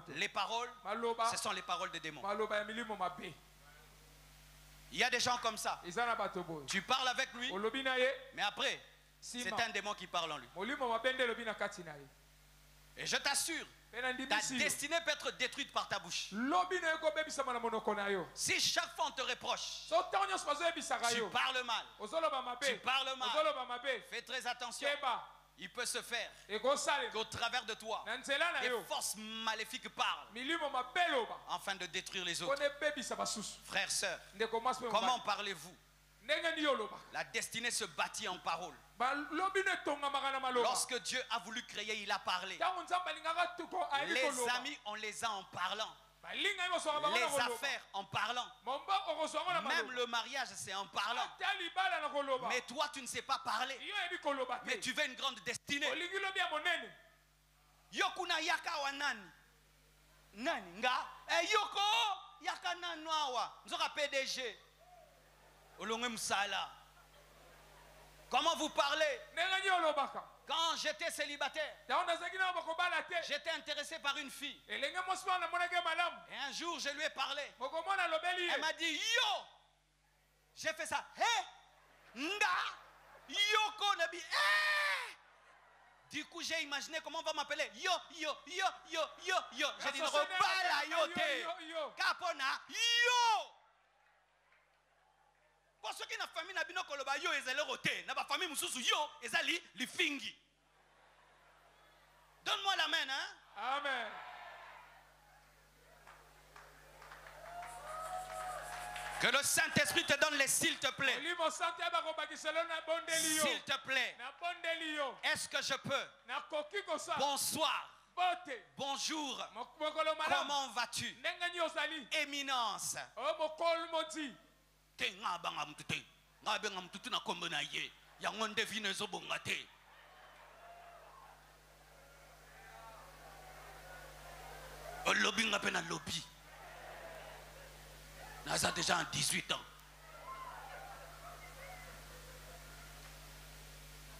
Les paroles, ce sont les paroles des démons. Il y a des gens comme ça. Tu parles avec lui, mais après, c'est un démon qui parle en lui. Et je t'assure, ta destinée peut être détruite par ta bouche. Si chaque fois on te reproche, tu parles mal, fais très attention. Il peut se faire qu'au travers de toi, des forces maléfiques parlent afin de détruire les autres. Frères, sœurs, comment parlez-vous? La destinée se bâtit en parole. Lorsque Dieu a voulu créer, il a parlé. Les amis, on les a en parlant. Les affaires en parlant. Même le mariage, c'est en parlant. Mais toi, tu ne sais pas parler. Mais tu veux une grande destinée. Yokuna yaka wa nani? Nani nga? Yoko yaka nanwawa. Nzoka PDG. Olongwe msala. Comment vous parlez? Quand j'étais célibataire, j'étais intéressé par une fille. Et un jour, je lui ai parlé. Elle m'a dit, yo! J'ai fait ça. Hé! Nga! Yoko Nabi. Hé! Du coup, j'ai imaginé comment on va m'appeler. Yo! J'ai dit, Robala yote. Kapona, yo! Pour ceux qui n'ont famille, n'abino koloba yo ezale roté. N'a pas famille mususu yo ezali lifingi. Donne-moi la main, hein? Amen. Que le Saint-Esprit te donne les s'il te plaît. S'il te plaît. Est-ce que je peux? Bonsoir. Bonjour. Comment vas-tu? Éminence. Nga banga mtute nga benga mtutu na kombo na ye yango ndevine ezobonga te. Olobi nga pe na lobi. Naza déjà en 18 ans.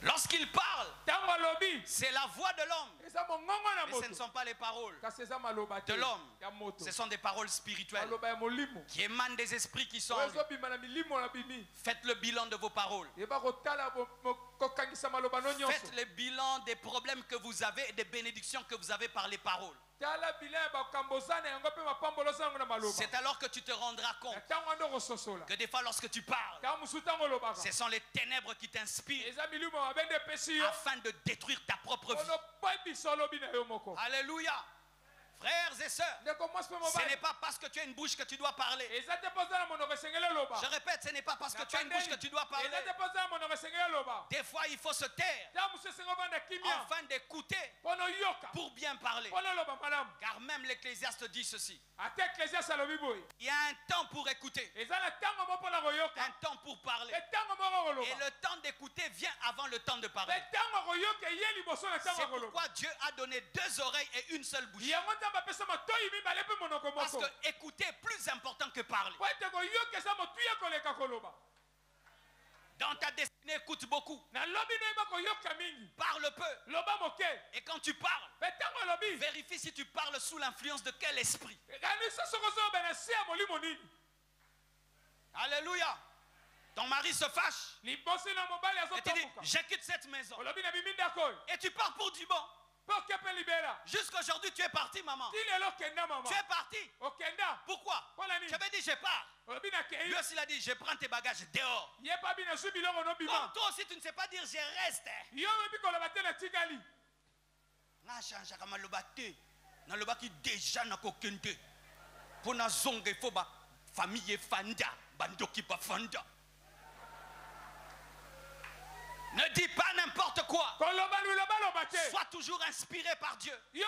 Lorsqu'il parle, c'est la voix de l'homme. Mais ce ne sont pas les paroles de l'homme. Ce sont des paroles spirituelles qui émanent des esprits qui sont en lui. Faites le bilan de vos paroles. Faites le bilan des problèmes que vous avez et des bénédictions que vous avez par les paroles. C'est alors que tu te rendras compte que des fois lorsque tu parles, ce sont les ténèbres qui t'inspirent afin de détruire ta propre vie. Alléluia. Frères et sœurs, ce n'est pas parce que tu as une bouche que tu dois parler. Je répète, ce n'est pas parce que tu as une bouche que tu dois parler. Des fois, il faut se taire afin d'écouter pour bien parler. Car même l'Ecclésiaste dit ceci. Il y a un temps pour écouter, un temps pour parler. Et le temps d'écouter vient avant le temps de parler. C'est pourquoi Dieu a donné 2 oreilles et une seule bouche. Parce que écouter est plus important que parler. Dans ta destinée, écoute beaucoup. Parle peu. Et quand tu parles, vérifie si tu parles sous l'influence de quel esprit. Alléluia. Ton mari se fâche. Et tu dis, je quitte cette maison. Et tu pars pour du bon. Jusqu'aujourd'hui, tu es parti, maman. Tu es parti. Pourquoi? Tu avais dit, je pars. Lui aussi, il a dit, je prends tes bagages dehors. Bon, toi aussi, tu ne sais pas dire, je reste. Pour na zonga, il faut ba famille fanda, bandoki ba fanda. Ne dis pas n'importe quoi. Sois toujours inspiré par Dieu. Et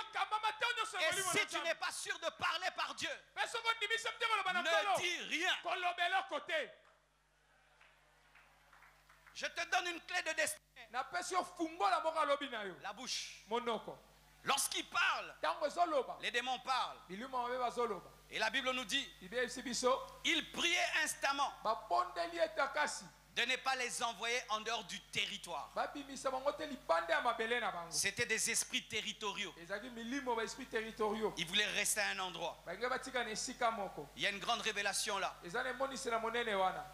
si tu n'es pas sûr de parler par Dieu, ne dis rien. Je te donne une clé de destinée. La bouche. Lorsqu'il parle, les démons parlent. Et la Bible nous dit, il priait instamment de ne pas les envoyer en dehors du territoire. C'était des esprits territoriaux. Ils voulaient rester à un endroit. Il y a une grande révélation là.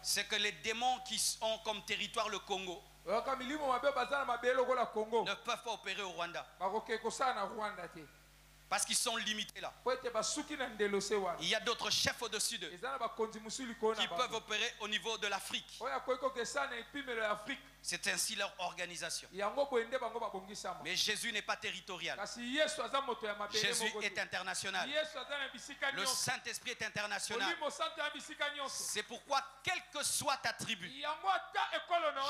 C'est que les démons qui ont comme territoire le Congo ne peuvent pas opérer au Rwanda. Parce qu'ils sont limités là. Il y a d'autres chefs au-dessus d'eux qui peuvent opérer au niveau de l'Afrique. C'est ainsi leur organisation. Mais Jésus n'est pas territorial. Jésus est international. Le Saint-Esprit est international. C'est pourquoi, quelle que soit ta tribu,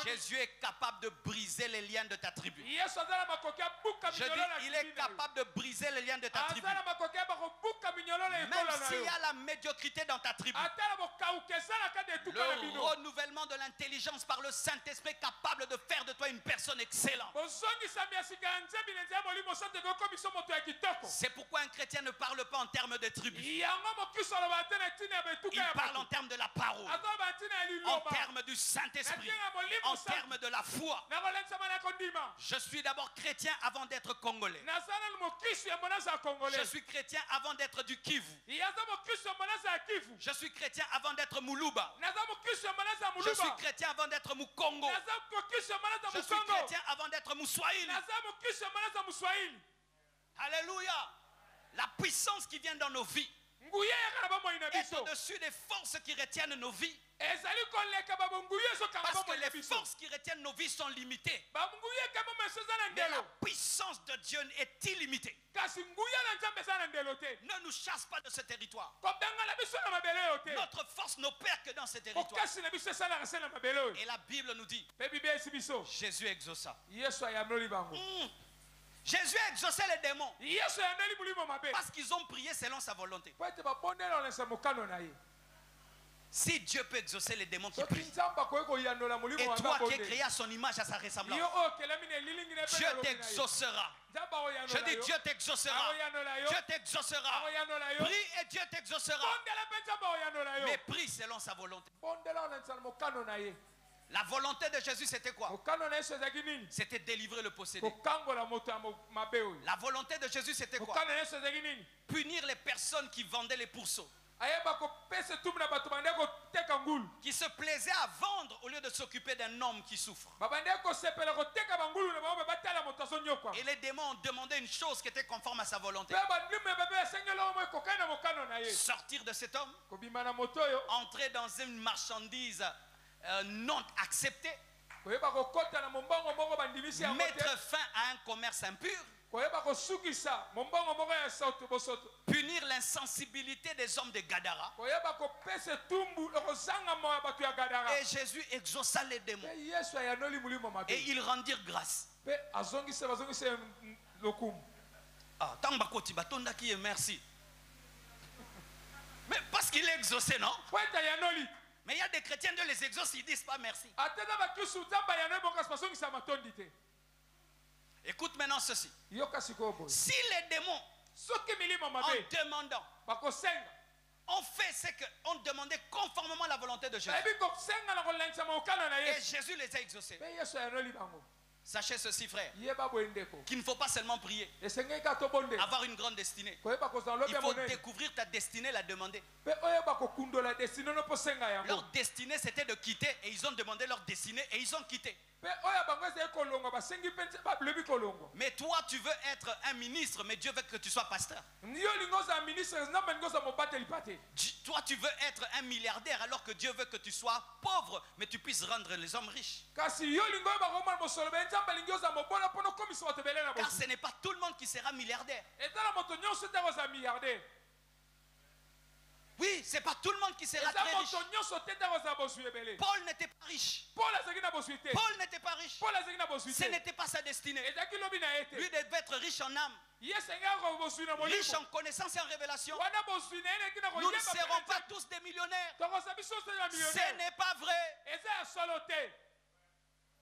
Jésus est capable de briser les liens de ta tribu. Je dis, il est capable de briser les liens de ta tribu. Même s'il y a la médiocrité dans ta tribu, le renouvellement de l'intelligence par le Saint-Esprit est capable de faire de toi une personne excellente. C'est pourquoi un chrétien ne parle pas en termes de tribu. Il parle en termes de la parole, en termes du Saint-Esprit, en termes de la foi. Je suis d'abord chrétien avant d'être congolais. Je suis chrétien avant d'être du Kivu. Je suis chrétien avant d'être Muluba. Je suis chrétien avant d'être Mukongo. Je suis chrétien avant d'être Mouswahili. Alléluia. La puissance qui vient dans nos vies est au-dessus des forces qui retiennent nos vies. Parce que les forces qui retiennent nos vies sont limitées. Mais la puissance de Dieu est illimitée. Ne nous chasse pas de ce territoire. Notre force n'opère que dans ce territoire. Et la Bible nous dit, Jésus exauça. Jésus a exaucé les démons parce qu'ils ont prié selon sa volonté. Si Dieu peut exaucer les démons qui soki prient, nzambe akoki koyandola molimo et wa toi qui es babonde, créé à son image, à sa ressemblance, yo oyo okelemi na elilingi na Dieu epele lobi na ye. t'exaucera. Nzambe Je akoyandola dis yo, Dieu t'exaucera. akoyandola yo, Dieu t'exaucera. akoyandola yo. Prie et Dieu t'exaucera. Bondela mpe nzambe akoyandola yo. Mais prie selon sa volonté. Bondela olandisa na mokano na ye. La volonté de Jésus, c'était quoi? Mokano na yesu ezalaki nini? C'était délivrer le possédé. Kokangola moto ya mabe oyo. La volonté de Jésus, c'était quoi? Mokano na yesu ezalaki nini? Punir les personnes qui vendaient les pourceaux, Ayeba kopesa etumbu na bato bande koteka ngulu. qui se plaisaient à vendre au lieu de s'occuper d'un homme qui souffre. Babande kosepela koteka bangulu na bango batala moto azonyokwa. Et les démons ont demandé une chose qui était conforme à sa volonté. Pe bandime bebe asengela omo ekokana na mokano na ye. Sortir de cet homme, Kobima na moto oyo. entrer dans une marchandise non acceptée, Koyeba kokota na mombongo moko bandimisi ya mettre mote. fin à un commerce impur, Koyeba kosukisa mombongo moko ya sautu bosoto. punir l'insensibilité des hommes de Gadara. Koyeba kopesa etumbu ekozanga mo ya bato ya Gadara. Et Jésus exauça les démons. Pe Yesu ayanoli mulimo mabe. Et ils rendirent grâce. Pe azongisa lokumu. Ah, tant bakoti batonda qui est merci. Mais parce qu'il est exaucé, non? Kweta yanoli. Mais il y a des chrétiens, Dieu les exauce, ils disent pas merci. Atena bakisu nzamba yanoli bonga spasongisa matondi te. Écoute maintenant ceci. Yoka sikoyo boye. Si les démons, Soki milimo en mabe. demandant, Bakosenga. ont fait ce qu'on demandait conformément à la volonté de Jésus, Ebi kosenga na kolandisa mokano na et Yesu. Jésus les a exaucés. Pe Yesu ayanoli bango. Sachez ceci, frère, Yeba boye ndeko. qu'il ne faut pas seulement prier, Esengeli ka tobonde. avoir une grande destinée. Koyeba kozala lobi Il ya faut monene. découvrir ta destinée, la demander. Pe oyeba kokundola destinée no posenga yango. Leur destinée, c'était de quitter, et ils ont demandé leur destinée, et ils ont quitté. Pe oya bango ezali kolongwa basengi mpe balobi kolongwa. Mais toi, tu veux être un ministre, mais Dieu veut que tu sois pasteur. Yo lingo ozala ministre nzambe lingo ozala mobateli pate. Toi, tu veux être un milliardaire, alors que Dieu veut que tu sois pauvre, mais tu puisses rendre les hommes riches. Kasi yo lingo oyeba komona mosolo be nzambe lingi ozala mobola mpo na okomisa bato ebele na Car bosi. ce n'est pas tout le monde qui sera milliardaire. Ezala moto nyonso te kozala milliardaire. Oui, c'est pas tout le monde qui sera Eza très riche. moto nyonso te kozala bosui ebele. Paul n'était pas riche. Paul azalaki na bosui te. Paul n'était pas riche. Paul azalaki na bosui Ce te. n'était pas sa destinée. Ezalaki lobi na ye te. Lui devait être riche en âme, Ye senga kobosui na molimo. riche en connaissance et en révélation. Wana bosui na ye eleki na Nous ne koyeba serons mpe pas na tous des millionnaires. tokozala biso te na Ce millionnaire. n'est pas vrai. Eza ya solo te.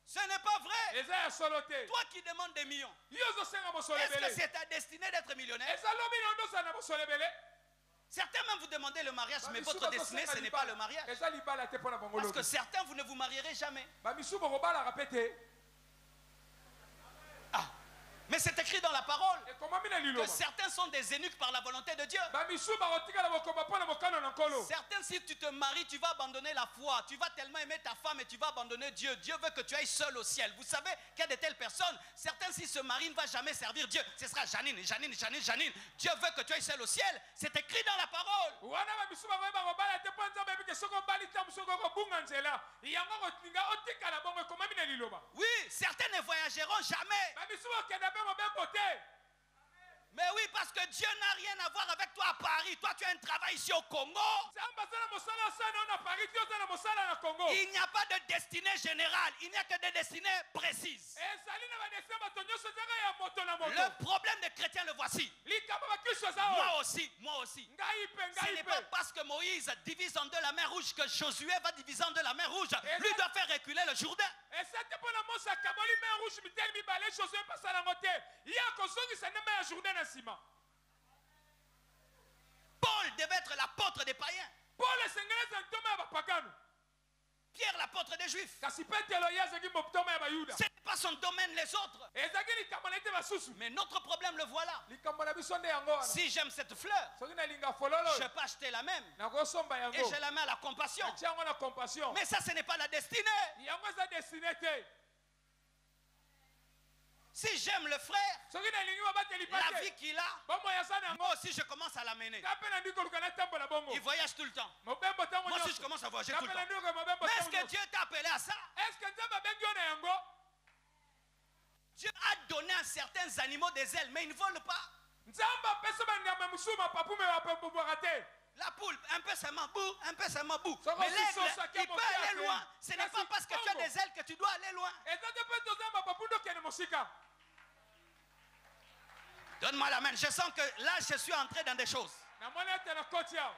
Ce n'est pas vrai. Eza ya solo te. Toi qui demandes des millions, Yo ozosenga mosolo est-ce que ebele. c'est ta destinée d'être millionnaire? Eza lobi na ondosala na mosolo ebele. Certains même vous demandez le mariage, mais Bamisu votre destinée, ce bazosenga n'est pas libala. le mariage. Eza libala te mpo na bango Parce lobi. que certains, vous ne vous marierez jamais. Bamisu bokobalaka pe te. Ah, mais c'est écrit dans la parole Ekomami na que liloba. certains sont des eunuques par la volonté de Dieu. Bamisu bakotikala bokoma mpo na mokano na nkolo. Certains, si tu te maries, tu vas abandonner la foi. Tu vas tellement aimer ta femme et tu vas abandonner Dieu. Dieu veut que tu ailles seul au ciel. Vous savez qu'il y a de telles personnes. Certains, s'ils se marient, ne vont jamais servir Dieu. Ce sera Janine, Janine, Janine, Janine. Dieu veut que tu ailles seul au ciel. C'est écrit dans la parole. Wana bamisu bakoyeba kobala te mpo nzambe ebike soki obali ntambu soki okobunga nzela yango kotinga otikala bongo ekomami na liloba. Oui, certains ne voyageront jamais. Bamisu bakende mpe mobembo te. Mais oui, parce que Dieu n'a rien à voir avec toi à Paris. Toi, tu as un travail ici au Congo. nzambe aza na mosala osala na Paris ti oza na mosala na Congo. Il n'y a pas de destinée générale. Il n'y a que des destinées précises. ezali na badestin bato nyonso ezaka ya moto na moto. Le problème des chrétiens, le voici. likambo bakristo eza oyo. Moi aussi, moi aussi. ngai pe Ce ngai n'est pas pe. parce que Moïse divise en deux la mer rouge que Josué va diviser en deux la mer rouge. Lui doit faire reculer le Jourdain. eza te mpo na mose akaboli mer rouge miteli mibale josue epasa nango te ye akozongisa nde mai ya jourdain na nsima. Paul devait être l'apôtre des païens. paul esengeli eza ntoma ya bapagano. Pierre, l'apôtre des Juifs. kasi petelo ye azalaki motoma ya bayuda. Ce n'est pas son domaine, les autres. ezalaki likambo na ye te basusu. Mais notre problème, le voilà. likambo na biso nde yango wana. Si j'aime cette fleur, soki nalinga fololo je peux acheter la même. nakosomba Et yango je la mets à la compassion. natia yango na compassion. Mais ça, ce n'est pas la destinée. yango eza destine te. Si j'aime le frère, soki nalingi babateli la vie pate qu'il a, bomoi aza na yango moi aussi je commence à l'amener. nga mpe nandi koluka natambola bongo. Il voyage tout le temps. mobembo ntango Moi aussi je nyonso commence à voyager nga tout le mpe temps. nandi koka mobembo Mais est-ce ntango que nyonso. Dieu t'a appelé à ça? est-ce que nzambe abengi yo na yango. Dieu a donné à certains animaux des ailes, mais ils ne volent pas. nzambe apesa banyama mosusu mapapu me bapembubwaka te. La poule, un peu seulement bout, un peu seulement bout. Ça va Mais aussi l'aigle, saucer il peut monter à aller terre. loin. Ce n'est Merci, pas parce que tu as Congo. des ailes que tu dois aller loin. eza te mpe toza mapapu ndokende mosika. Donne-moi la main. Je sens que là, je suis entré dans des choses. namoni ete na koti awa.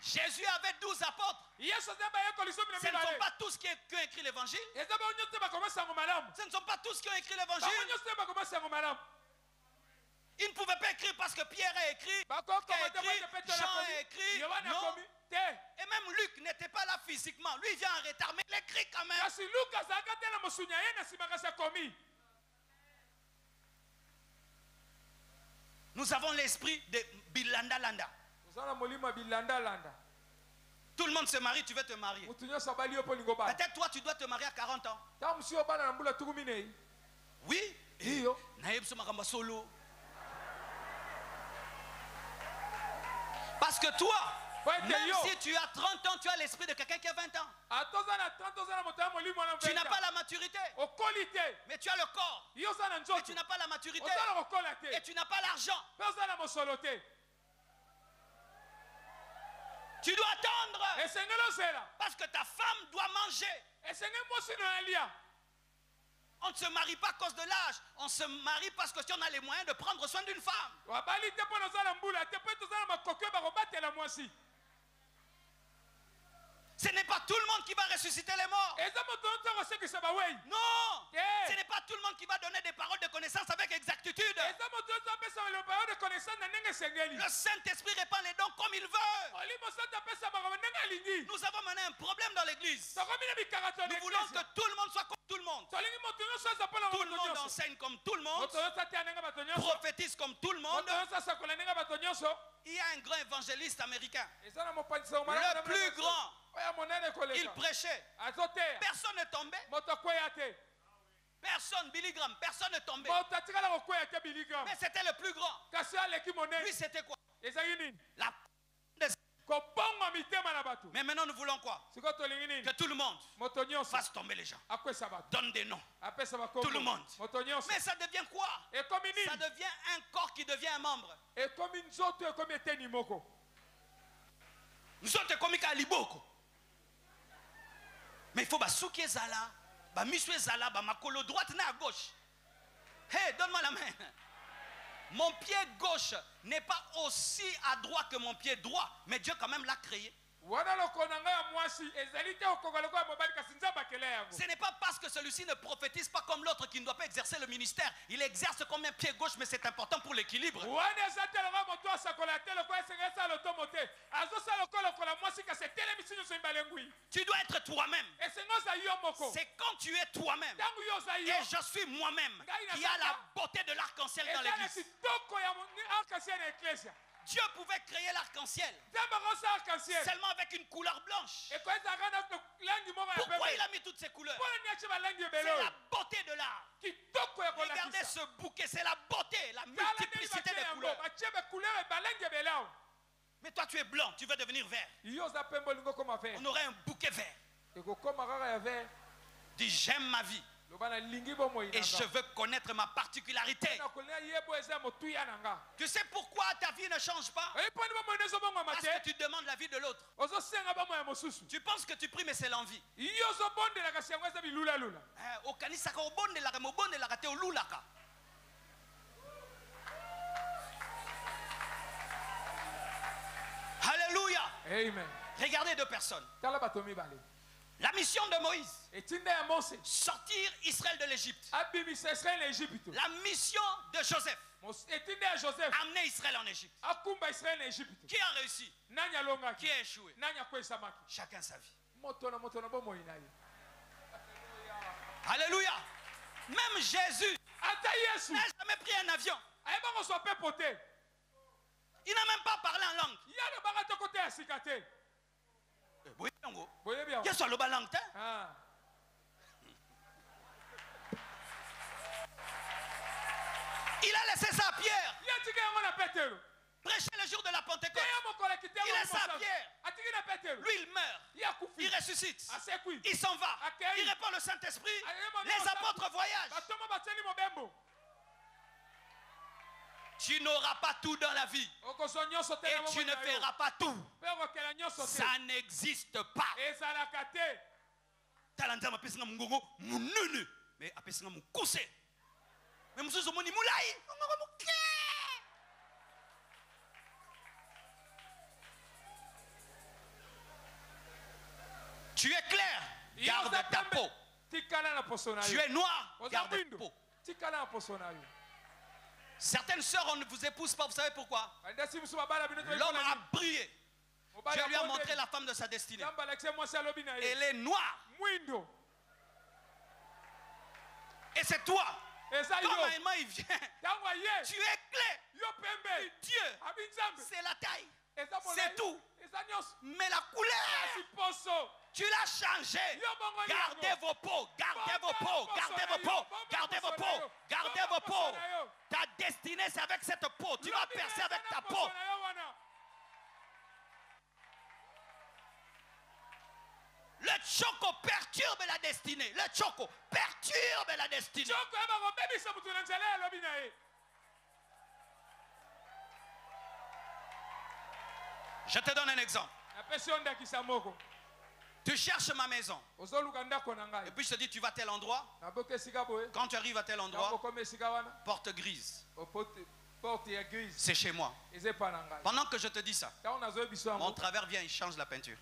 Jésus avait 12 apôtres. Yesu azamba yeko lisomi na Ce ne mibale. sont pas tous qui ont écrit l'évangile. Eza ba onyo te bakoma sango malamu. Ce ne sont pas tous qui ont écrit Ba l'évangile. onyo te bakoma sango malamu. Ils ne pouvaient pas écrire parce que Pierre a écrit, Bako Paul a komanda ba écrit, Petro Jean na a komi. écrit. Yohana Non. komi. Te. Et même Luc n'était pas là physiquement. Lui, il vient en retard, mais il écrit quand même. Kasi Luka azalaka te na mosunya ye na nsima kasi akomi. Nous avons l'esprit de Bilanda-Landa. Ozala molima bilanda-landa. Tout le monde se marie, tu veux te marier. Mutu nyonso abali yo mpo lingo bana. Peut-être toi, tu dois te marier à 40 ans. Ntango mosusu yo bana na mbula tuku minei. Oui. Iyo. Naïb Makamba solo. Parce que toi, même si tu as 30 ans, tu as l'esprit de quelqu'un qui a 20 ans. Atoza na 30 oza na moto ya molimo na 20. Tu n'as pas la maturité, okoli te. mais tu as le corps. Yo oza na Et nzoto. tu n'as pas la maturité, Ozala kokola te. et tu n'as pas l'argent. Mpe oza na mosolo te. Tu dois attendre. Esengeli ozela. Parce que ta femme doit manger. Esengeli mwasi no alia. On ne se marie pas à cause de l'âge. On se marie parce que si on a les moyens de prendre soin d'une femme. Wabali te mpo na ozala mbula te mpe tozala makoki oyo bakobatela mwasi. Ce n'est pas tout le monde qui va ressusciter les morts. Eza moto nyonso akosekisa bawei. Non. Eh. Ce n'est pas tout le monde qui va donner des paroles de connaissance avec exactitude. Eza moto nyonso apesa liloba oyo de connaissance na ndenge esengeli. Le Saint-Esprit répand les dons comme il veut. Olimo santo apesa makambo ndenge alingi. Nous avons mené un problème dans l'église. tokomi na bikarato Nous voulons que tout le monde soit comme tout le monde. tolingi moto nyonso aza mpo na Tout le moto monde nyonso. enseigne comme tout le monde. Moto nyonso atia ndenge bato nyonso. Prophétise comme tout le monde. Moto nyonso asakola ndenge bato nyonso. Il y a un grand évangéliste américain. Eza na mopanzi ya malamu Le na plus grand. oyo monene koleka. Il prêchait. azoteya. Personne ne tombait. moto akweya te. Personne, Billy Graham, personne ne tombait. moto atikala kokweya te biligram. Mais c'était le plus grand. kasi aleki monene. Lui, c'était quoi? ezali nini. La kobonga mitema na bato. Mais maintenant, nous voulons quoi? sikoyo tolingi nini. Que tout le monde moto nyonso fasse tomber les gens. akwesa bato. Donne des noms. apesa bakombo. Tout le monde. moto nyonso. Mais ça devient quoi? ekomi Ça nini. devient un corps qui devient un membre. ekomi nzoto ekomi eteni moko. Nous sommes comme Liboko. Mais il faut souki zala, miswe zala, makolo droite na à gauche. Hey, donne-moi la main. Mon pied gauche n'est pas aussi à droite que mon pied droit, mais Dieu quand même l'a créé. wana lokona ngai ya mwasi ezali te okoka lokola mobali kasi nzambe akela yango. Ce n'est pas parce que celui-ci ne prophétise pas comme l'autre qui ne doit pas exercer le ministère. Il exerce comme un pied gauche, mais c'est important pour l'équilibre. wana eza te lokola moto asakola te lokola esengeli asala lotomo te azosala lokola mwasi kasi etelemisi nyonso mibale ngwi. Tu dois être toi-même. esengi oza yo moko. C'est quand tu es toi-même. ntango yo oza yo. Et je suis moi-même qui a la beauté de l'arc-en-ciel dans eza na l'église. kitoko ya arc-en-ciel na eklesia. Dieu pouvait créer l'arc-en-ciel nzambe akosala arc-en-ciel. seulement avec une couleur blanche. ekoyezaka na langi moko ya Pourquoi il pembe. a mis toutes ces couleurs? mpona niatie balangi ebele C'est oyo. la beauté de l'art. kitoko ya Regardez kolakisa. ce bouquet, c'est la beauté, la tala ndenge multiplicité batie des yango couleurs. batie bacouleur balangi ebele awa. Mais toi, tu es blanc, tu veux devenir vert. yo oza pembe olingi okoma vert. On aurait un bouquet vert. ekokoma kaka ya vert. Dis, j'aime ma vie loba nalingi bomoi et je veux connaître ma particularité. nakolinga yebo eza motuya na nga. Tu sais pourquoi ta vie ne change pas? oyiponi bomoi nezobongwama Parce te. que tu demandes la vie de l'autre. ozosenga bomoi ya mosusu. Tu penses que tu pries, mais c'est l'envie. yo ozobondela kasi yango eza bilulalula. Okanisaka obondelaka mobondelaka te olulaka. Alléluia. amen. Regardez deux personnes. tala bato mibale. La mission de Moïse, etinda ya mose sortir Israël de l'Égypte. abimisa israele na egypte. La mission de Joseph, etinda ya joseph amener Israël en Égypte. akumba israele na egypte. Qui a réussi? nani alongaki. Qui a échoué? nani akwesamaki. Chacun sa vie. moto na bomoi na ye. Alléluia. Même Jésus ata yesu n'a jamais pris un avion. ayeba kozwa mpepo te. Il n'a même pas parlé en langue. ye alobaka te kote ya sika te. boyebi yango. Yesu aloba langue te. Ah. Il a laissé ça à Pierre. ye atika yango na petelo. Prêcher le jour de la Pentecôte. te ya mokolaki te Il laisse ça à Pierre. atiki na petelo. Lui, il meurt. ye akufi. Il ressuscite. asekwi. Il s'en va. Accueille. Il répand le Saint-Esprit. Accueille. Les apôtres voyagent. batomo batieli mobembo. Tu n'auras pas tout dans la vie. okozwa nyonso te Et na tu ne bomoi na yo. feras pas tout. mpe okokela nyonso te. Ça n'existe pas. ezalaka te. Tala nzambe apesi nga mongongo monene mais apesi nga mokuse mais mosusu omoni molai mongongo moke. Tu es clair, garde ta peau. tikala na poso na Tu yo es noir, oza garde ta mwindo peau. tikala na poso na yo Certaines sœurs, on ne vous épouse pas, vous savez pourquoi? bandasi mosusu babala bino L'homme a brillé. Mobali Dieu lui a abondeli. montré la femme de sa destinée. Nzambe alakisi mwasi alobi na ye Elle est noire. mwindo Et c'est toi. eza Quand yo Maïma il vient, ntango aye tu es clair. yo pembe Dieu, abi nzambe c'est la taille. eza C'est molai tout. eza nyonso Mais la couleur, kasi poso tu l'as changé. yo bongo Gardez vos peaux, gardez vos peaux, gardez vos peaux, gardez vos peaux, gardez vos peaux. Ta destinée, c'est avec cette peau. Tu vas percer avec ta peau. Le choco perturbe la destinée. Le choco perturbe la destinée. choko yeba kobebisa mutu na nzela alobi na ye Je te donne un exemple. napesi yo ndakisa moko Tu cherches ma maison. ozoluka ndako na Et ngai puis je te dis, tu vas à tel endroit. naboka esika boye Quand tu arrives à tel ntango endroit, okoma esika wana porte grise. porte ya grise C'est chez moi. eza epa na ngai Pendant que je te dis ça, ntango nazoyebiso mon yango travers vient, il change la peinture.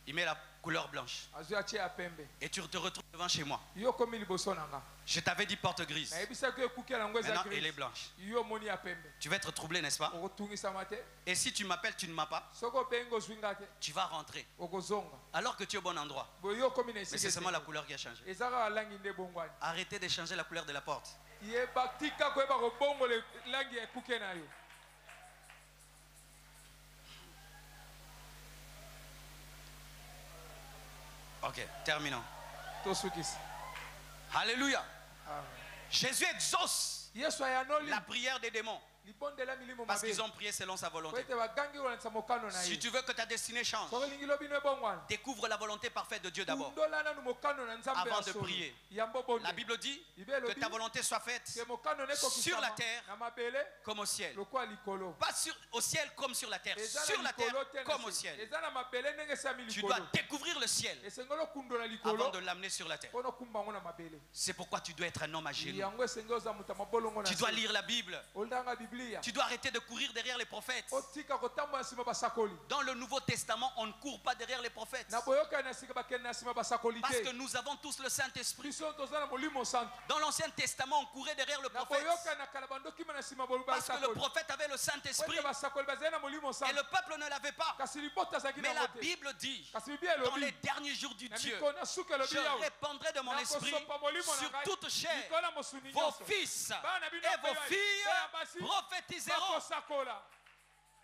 Il met la couleur blanche. azwi atie ya pembe Et tu te retrouves devant chez moi. yo okomi liboso na nga Je t'avais dit porte grise. nayebisaki yo ekuki yango eza Maintenant, elle est grise blanche. yo omoni ya pembe Tu vas être troublé, n'est-ce pas? okotungisama te Et si tu m'appelles, tu ne m'as pas, soki obengi ozwi nga te tu vas rentrer. okozonga Alors que tu es au bon endroit. boye yo okomi na Mais esika c'est seulement esika. la couleur qui a changé. eza kaka langi nde bongwani Arrêtez de changer la couleur de la porte. yeba tika koyeba kobongola langi ya ekuke na yo Ok, terminons. tosukisa Alléluia. Amen. Jésus exauce yesu ayanoli la prière des démons libondela milimo parce mabe qu'ils ont prié selon sa po volonté. ete bagangi kolandisa mokano na Si ye tu veux que ta destinée change, soki elingi lobi no ebongwana découvre la volonté parfaite de Dieu d'abord. tundola nanu mokano na nzambe Avant ya de solo prier. yambo bonde La Bible dit Bible que elobi ta volonté soit faite ke mokano sur la nekokisama terre na mabele comme au ciel. lokola likolo Pas au ciel comme sur la terre. eza Sur na la terre likolo te comme na au se ciel. eza na mabele ndenge esami Tu dois likolo découvrir le ciel esengeli okundola avant likolo de l'amener sur la terre. mpona okumba yango na mabele C'est pourquoi tu dois être un homme à genoux. yango esengeli oza moto ya mabolongo na Tu dois se lire la Bible. olanga biblia Tu dois arrêter de courir derrière les prophètes. otika kotambola nsima basakoli Dans le Nouveau Testament, on ne court pas derrière les prophètes. na boyokani na sika bakende na nsima basakoli Parce que te nous avons tous le Saint-Esprit. biso toza na molimo santo Dans l'Ancien Testament, on courait derrière le na prophète. boyokani na kala bandokima na nsima Parce que le basakoli prophète avait le Saint-Esprit ete basakoli bazali na molimo et santo le peuple ne l'avait pas. kasi libota azalaki Mais nango la te Bible dit, kasi biblia dans les elobi derniers jours du na Dieu, mikolo na suka elobi je yawe répandrai de mon esprit nakosopa molimo na sur ngai toute chair. likolo ya mosuni Vos nyonso fils bana bino et vos mpe filles ya basi prophétiseront. bakosakola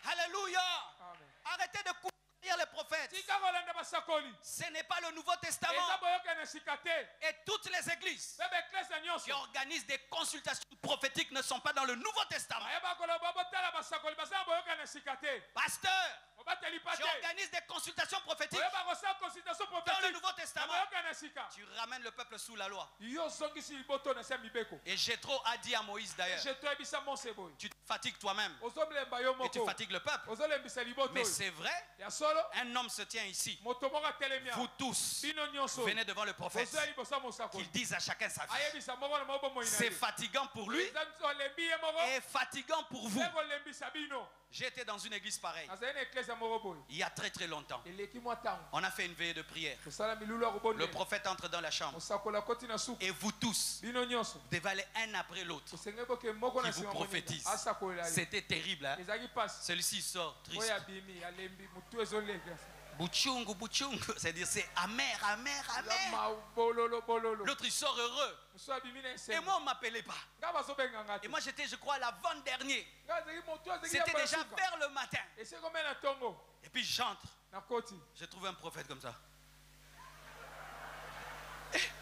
Alléluia. Amen. Arrêtez de courir derrière les prophètes. tika kolanda basakoli Ce n'est pas le Nouveau eza Testament. boyokani na sika te Et toutes les églises mpe baeklese nyonso qui organisent des consultations prophétiques ne sont pas dans le Nouveau Testament. bayeba koloba botala basakoli baza na boyokani na sika te Pasteur, obateli pa te j'organise des consultations prophétiques oyeba kosala consultation dans le prophétique Nouveau na Testament. boyokani na sika Tu ramènes le peuple sous la loi. yo ozongisi liboto na se ya mibeko Et Jétro a dit à Moïse d'ailleurs, je toyebisa mose boye tu te fatigues toi-même ozolemba yo et tu moko fatigues le peuple. ozolembisa liboto Mais oyo c'est vrai, ya solo un homme se tient ici. moto moko atelemi Vous awa tous, bino nyonso venez devant le prophète, ozoya liboso ya mosakoli qu'il dise à chacun sa vie. ayebisa moko na moko bomoi na C'est ye fatigant pour lui eza olembi ye moko et fatigant pour vous. mpe kolembisa bino J'étais dans une église pareille nazali na eklese ya moko boye il y a très très longtemps. eleki mwa ntango On a fait une veillée de prière. tosala milulu ya Le kobondela prophète entre dans la chambre mosakoli akoti na suka et vous tous, bino nyonso vous devez aller un après l'autre. tosengeli boke moko na Qui vous nsima prophétise. moninga asakolela ye C'était terrible, hein? ezalaki mpasi Celui-ci sort triste. oyo abimi alembi motu ezolega Bouchungu, bouchungu. C'est-à-dire c'est amer, amer, eza amer. mabololo bololo L'autre il sort heureux. mosu abimi na Et esengo moi on m'appelait pas. nga bazobenganga te Et moi j'étais je crois à l'avant-dernier. nga azalaki motu azalaki C'était ya déjà basuka vers le matin. ese kombe na ntongo Et puis j'entre. nakoti J'ai trouvé un prophète comme ça.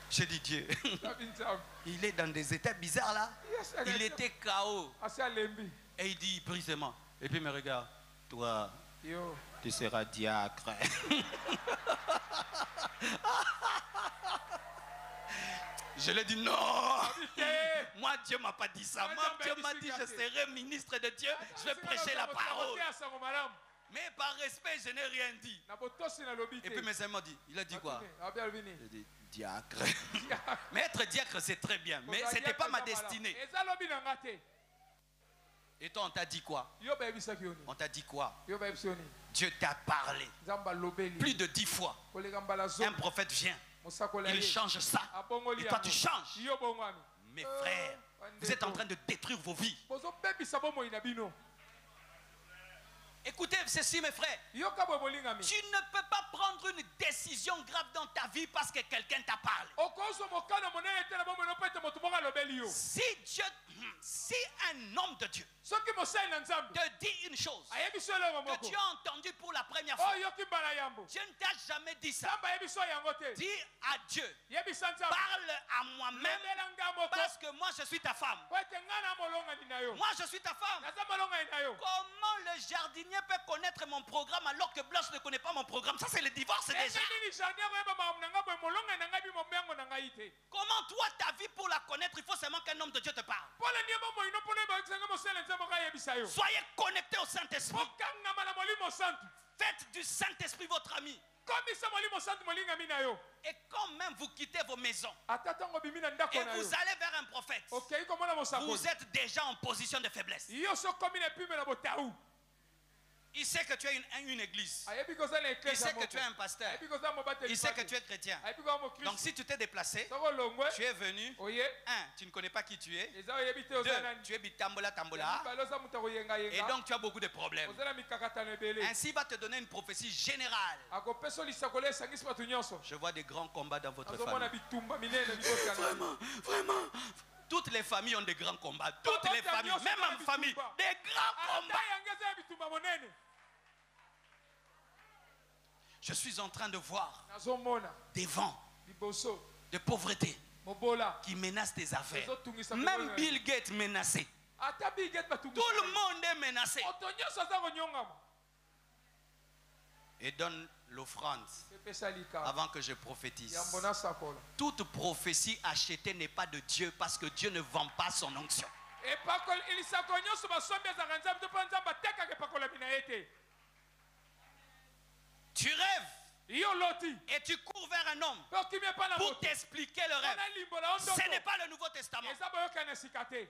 J'ai dit Dieu. abi nzambe Il est dans des états bizarres là. Il était KO. asi alembi Et il dit brisément. Et puis il me regarde. Toi, yo Tu seras diacre. je lui ai dit non. abi te Moi Dieu m'a pas dit ça. Moi Dieu m'a dit je serai ministre de Dieu. Je vais prêcher la parole. ya sango malamu Mais par respect je n'ai rien dit. na botosi nalobi te Et puis mes amis m'ont dit. Il a dit quoi? abi alobi nini J'ai dit diacre. Mais être diacre c'est très bien. Mais c'était pas ma destinée. eza lobi na nga te Et toi, on t'a dit quoi? Yo bayebisaki yo nini? On t'a dit quoi? Yo bayebisi yo nini? Dieu t'a parlé Nzambe alobeli. plus de 10 fois. Koleka mbala Un zomi. prophète vient, Mosakola il ye. change ça. Abongoli Et toi, yango. tu changes. Yo bongwami. Mes frères, vous êtes en train de détruire vos vies. Bozo bebisa bomoi na bino. Écoutez ceci, mes frères. Yoka bo bolingami. Tu ne peux pas prendre une décision grave dans ta vie parce que quelqu'un t'a parlé. Okozo mokana monene tena bomo no pete moto bonga lobeli yo. Si un homme de Dieu Soki mosai na Nzambe. te dit une chose Ayebiso eloko que moko. tu as entendue pour la première fois, Oh yoki mbala yambo. Dieu ne t'a jamais dit ça. Nzambe ayebiso yango te. Dis à Dieu, Yebisa Nzambe. parle à moi-même Lobela nga moko. parce que moi je suis ta femme. Po ete nga na molonga ni na yo. Moi je suis ta femme. Naza molonga ni na yo. Comment le jardinier peut connaître mon programme alors que Blanche ne connaît pas mon programme? Ça c'est le divorce déjà. Nini jardin ko yeba mamu na nga bo molonga na nga bi momengo na nga ite. Comment toi ta vie pour la connaître, il faut seulement qu'un homme de Dieu te parle. Pole ni bomo ino pone ba tsanga mosele Nzambe ka yebisa yo. Soyez connectés au Saint-Esprit. Okanga mala molimo santu. Faites du Saint-Esprit votre ami. Komisa molimo santu molinga mina yo. Et quand même vous quittez vos maisons Atatango bimina ndako et na yo. vous allez vers un prophète, Okay, komona mosako. vous êtes déjà en position de faiblesse. Yo so komine pime na botaou. Il sait que tu as une église. Ayebi ko za na Il église. sait que tu es un pasteur. Ayebi ko za mo bateli. Il sait que tu es chrétien. Ayebi ko mo Christ. Donc si tu t'es déplacé, Soko longwe. tu es venu. Oye. Un, tu ne connais pas qui tu es. Eza oyebi te Deux, ozana. tu es bitambola tambola. Baloza mutako yenga yenga. Et donc tu as beaucoup de problèmes. Ozana mikakatano ebele. Ainsi va te donner une prophétie générale. Akopeso lisakole sangisi batu nyonso. Je vois des grands combats dans votre Azomona famille. bitumba minene bibotana. Vraiment. Toutes les familles ont des grands combats. Toutes les familles, même en famille, des grands combats. Ata yangeza bitumba monene. Je suis en train de voir Nazomona des vents liboso de pauvreté mobola. qui menacent tes affaires. Ezotungisa Même bibola. Bill Gates menacé. Ata biget batungisa. Tout le monde est menacé. Oto nyonso aza konyongama. Et donne l'offrande Epesa likaba. avant que je prophétise. Yambona sakola. Toute prophétie achetée n'est pas de Dieu parce que Dieu ne vend pas son onction. Epakol ilisako nyonso basombi azaka Nzambe to mpa Nzambe atekaka epakola bina ye te. Tu rêves Yo loti. et tu cours vers un homme Pe okimi epa na pour moto. t'expliquer le rêve. Wana limbola ondoko. Ce n'est pas le Nouveau Testament. Eza boyokana sika te.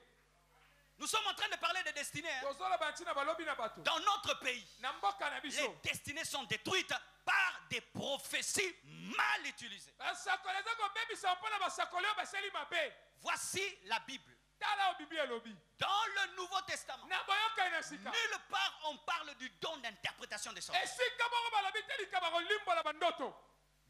Nous sommes en train de parler de destinée. Hein. Tozoloba ntina balobi na bato. Dans notre pays, Na mboka na les biso. destinées sont détruites par des prophéties mal utilisées. Basakoli eza kobebisa mpona basakoli oyo basali mabe. Voici la Bible. Tala oyo Biblia elobi. Dans le Nouveau Testament, Na boyokana sika. nulle part on parle du don d'interprétation des songes. Esika moko balobi te likaba kolimbola bandoto.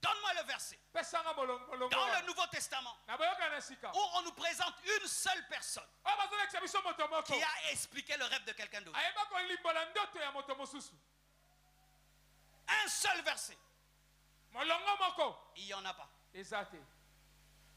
Donne-moi le verset. Pesanga molongo. Dans le Nouveau Testament, Na boyokana sika. où on nous présente une seule personne Oyo bazolekisa biso moto moko. qui a expliqué le rêve de quelqu'un d'autre. Ayeba kolimbola ndoto ya moto mosusu. Un seul verset. Molongo moko. Il n'y en a pas. Eza te.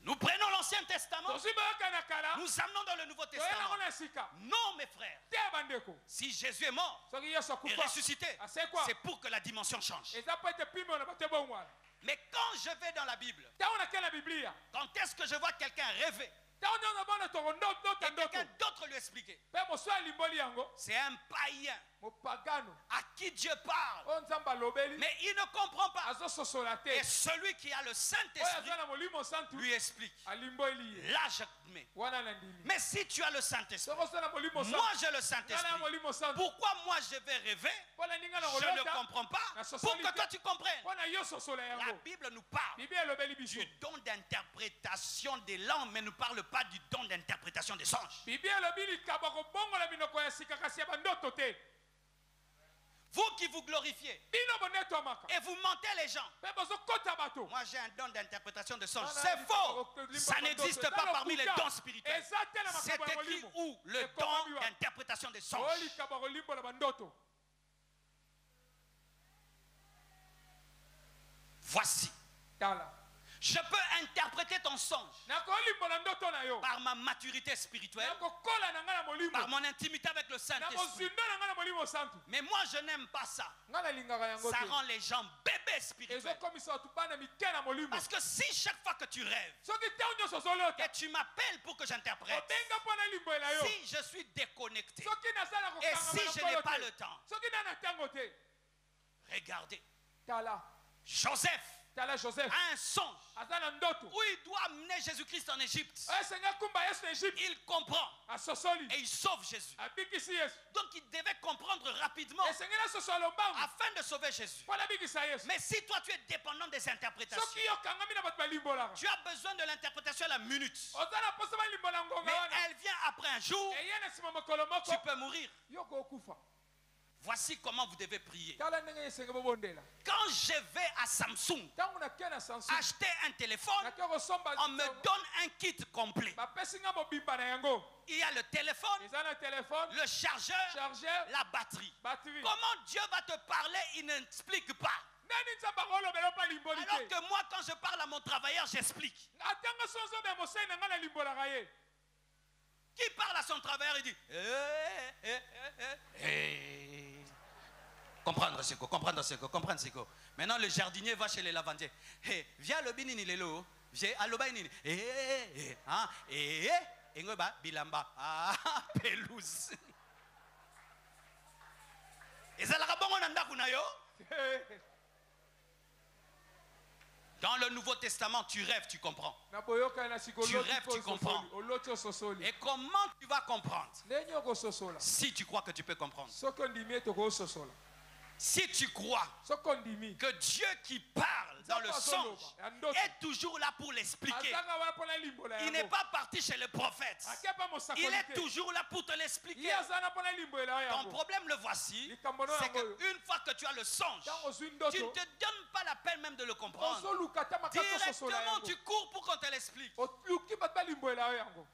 Nous prenons l'Ancien Testament, Tozwi boyokana kala. nous amenons dans le Nouveau Toyena Testament. ngo na sika. Non, mes frères. Te bandeko. Si Jésus est mort Soki Yesu et akufa. ressuscité, C'est quoi? c'est pour que la dimension change. Eza po ete pime na bate bongwana. Mais quand je vais dans la Bible, Tango na kena Biblia. quand est-ce que je vois quelqu'un rêver Tango nyonso bona tongo ndoto et quelqu'un ndoto. d'autre lui expliquer? Pe mosu alimboli yango. C'est un païen Mopagano. à qui Dieu parle, Oyo Nzambe alobeli. mais il ne comprend pas. Azososola te. Et celui qui a le Oyo Saint-Esprit aza na molimo santu. lui explique. Alimboli ye. Là, j'admets. Wana na ndimi. Mais si tu as le Saint-Esprit, Soko oza na molimo santu. moi j'ai le Nga na Saint-Esprit. molimo santu. Pourquoi moi je vais rêver? Mpona ninga na Je ne kolota. comprends pas. Na Pour sosoli que te. toi tu comprennes. Mpona yo sosola La yango. Bible nous parle Biblia elobeli biso. du don d'interprétation des langues, mais ne parle pas du don d'interprétation des songes. Biblia elobi likaba kobongola minoko ya sika kasi ya bandoto te. Vous qui vous glorifiez Bino bonetwamaka. et vous mentez les gens. Pe bozokota bato. Moi j'ai un don d'interprétation de songes. Non, non, C'est non, faux. non, non, Ça non, n'existe non, pas non, parmi les non, dons spirituels. Ezatela C'est makambo ya écrit molimo. où le Et don comment d'interprétation des songes. Oyo likaba kolimbola bandoto. Voici. Tala. Je peux interpréter ton songe Nakolimbola ndoto na yo. par ma maturité spirituelle, Nakokola na nga na molimo. par mon intimité avec le Saint-Esprit. Nakozinda na nga na molimo santu. Mais moi je n'aime pas ça. Nga nalingaka yango Ça te. rend les gens bébés spirituels. Ezokomisa batu bana mike na molimo. Parce que si chaque fois que tu rêves Soki ntango nyonso ozolota. et tu m'appelles pour que j'interprète, Obenga mpona limbolela yo. si je suis déconnecté Soki naza na et kokanga si je n'ai pas le temps, Soki na na ntango te. regardez, Tala. Joseph tala Joseph a un songe aza na ndoto où il doit amener Jésus-Christ en Égypte. esenga kumba Yesu na Egypte Il comprend asosoli et il sauve Jésus. abikisi Yesu Donc il devait comprendre rapidement esengeli asosola lombangu afin de sauver Jésus. mpo abikisa Yesu. Mais si toi tu es dépendant des interprétations, Soki yo kangami na bato balimbolaka tu as besoin de l'interprétation à la minute. oza na posa balimbola ngonga Mais wana elle vient après un jour, eye na nsima mokolo moko tu peux mourir. yo kokufa. Voici comment vous devez prier. Tala ndenge esenge bobondela Quand je vais à Samsung ntango nakei na Samsung acheter un téléphone, nakei kosomba on me donne un kit complet. bapesi nga mobimba na yango Il y a le téléphone, eza na telefone le chargeur, chargeur la batterie. batterie Comment Dieu va te parler, il n'explique pas. nani nzambe akolobela mpa limboli Alors te que moi, quand je parle à mon travailleur, j'explique. atanga so ozobea mosali na ngai nalimbolaka ye Qui parle à son travailleur, il dit comprendre ce que. Maintenant, le jardinier va chez les lavandiers. Viens le binini lelo. Viens à l'obainini. Engoba bilamba. Ah, pelouse. Et ça la bonne nanda kunayo. Dans le Nouveau Testament, tu rêves, tu comprends. na boyoka na siko Tu rêves, tu comprends. oloti ososoli Et comment tu vas comprendre? ndenge okososola Si tu crois que tu peux comprendre. soki ondimi ete okososola Si tu crois soki ondimi que Dieu qui parle dans le songe est toujours là pour l'expliquer. azanga wana mpona limbola Il n'est yango pas parti chez le prophète. akepa Il mosakoli est te toujours là pour te l'expliquer. ye aza na mpona limbolela Ton yango problème, le voici, likambo no c'est yango oyo qu'une fois que tu as le songe, ntango ozwi tu ndoto ne te donnes pas la peine même de le comprendre. ozoluka ata makasi ososola Directement, yango tu cours pour qu'on te l'explique. oluki bato balimbolela yo yango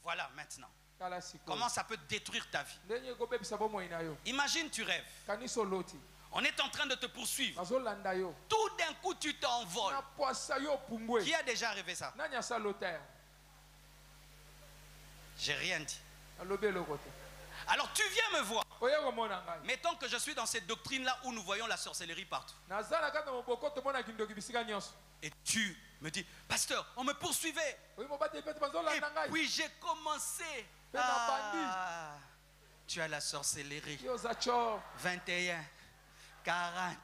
Voilà maintenant. tala sikoyo Comment ça peut détruire ta vie. ndenge ekobebisa bomoi na yo Imagine, tu rêves. kanisi oloti On est en train de te poursuivre. bazolanda yo Tout d'un coup, tu t'envoles. na pwasa yo opumbwe Qui a déjà rêvé ça? nani asala otaire J'ai rien dit. alobi eloko te Alors tu viens me voir. oye komona ngai Mettons que je suis dans cette doctrine-là où nous voyons la sorcellerie partout. naza na kati na moboko tomonaki ndoki bisika nyonso Et tu me dis, pasteur, on me poursuivait. oyi mobate pete Et bazolanda ngai puis j'ai commencé. Fais ma bandit. Tu as la sorcellerie. yo oza chor 21, 40.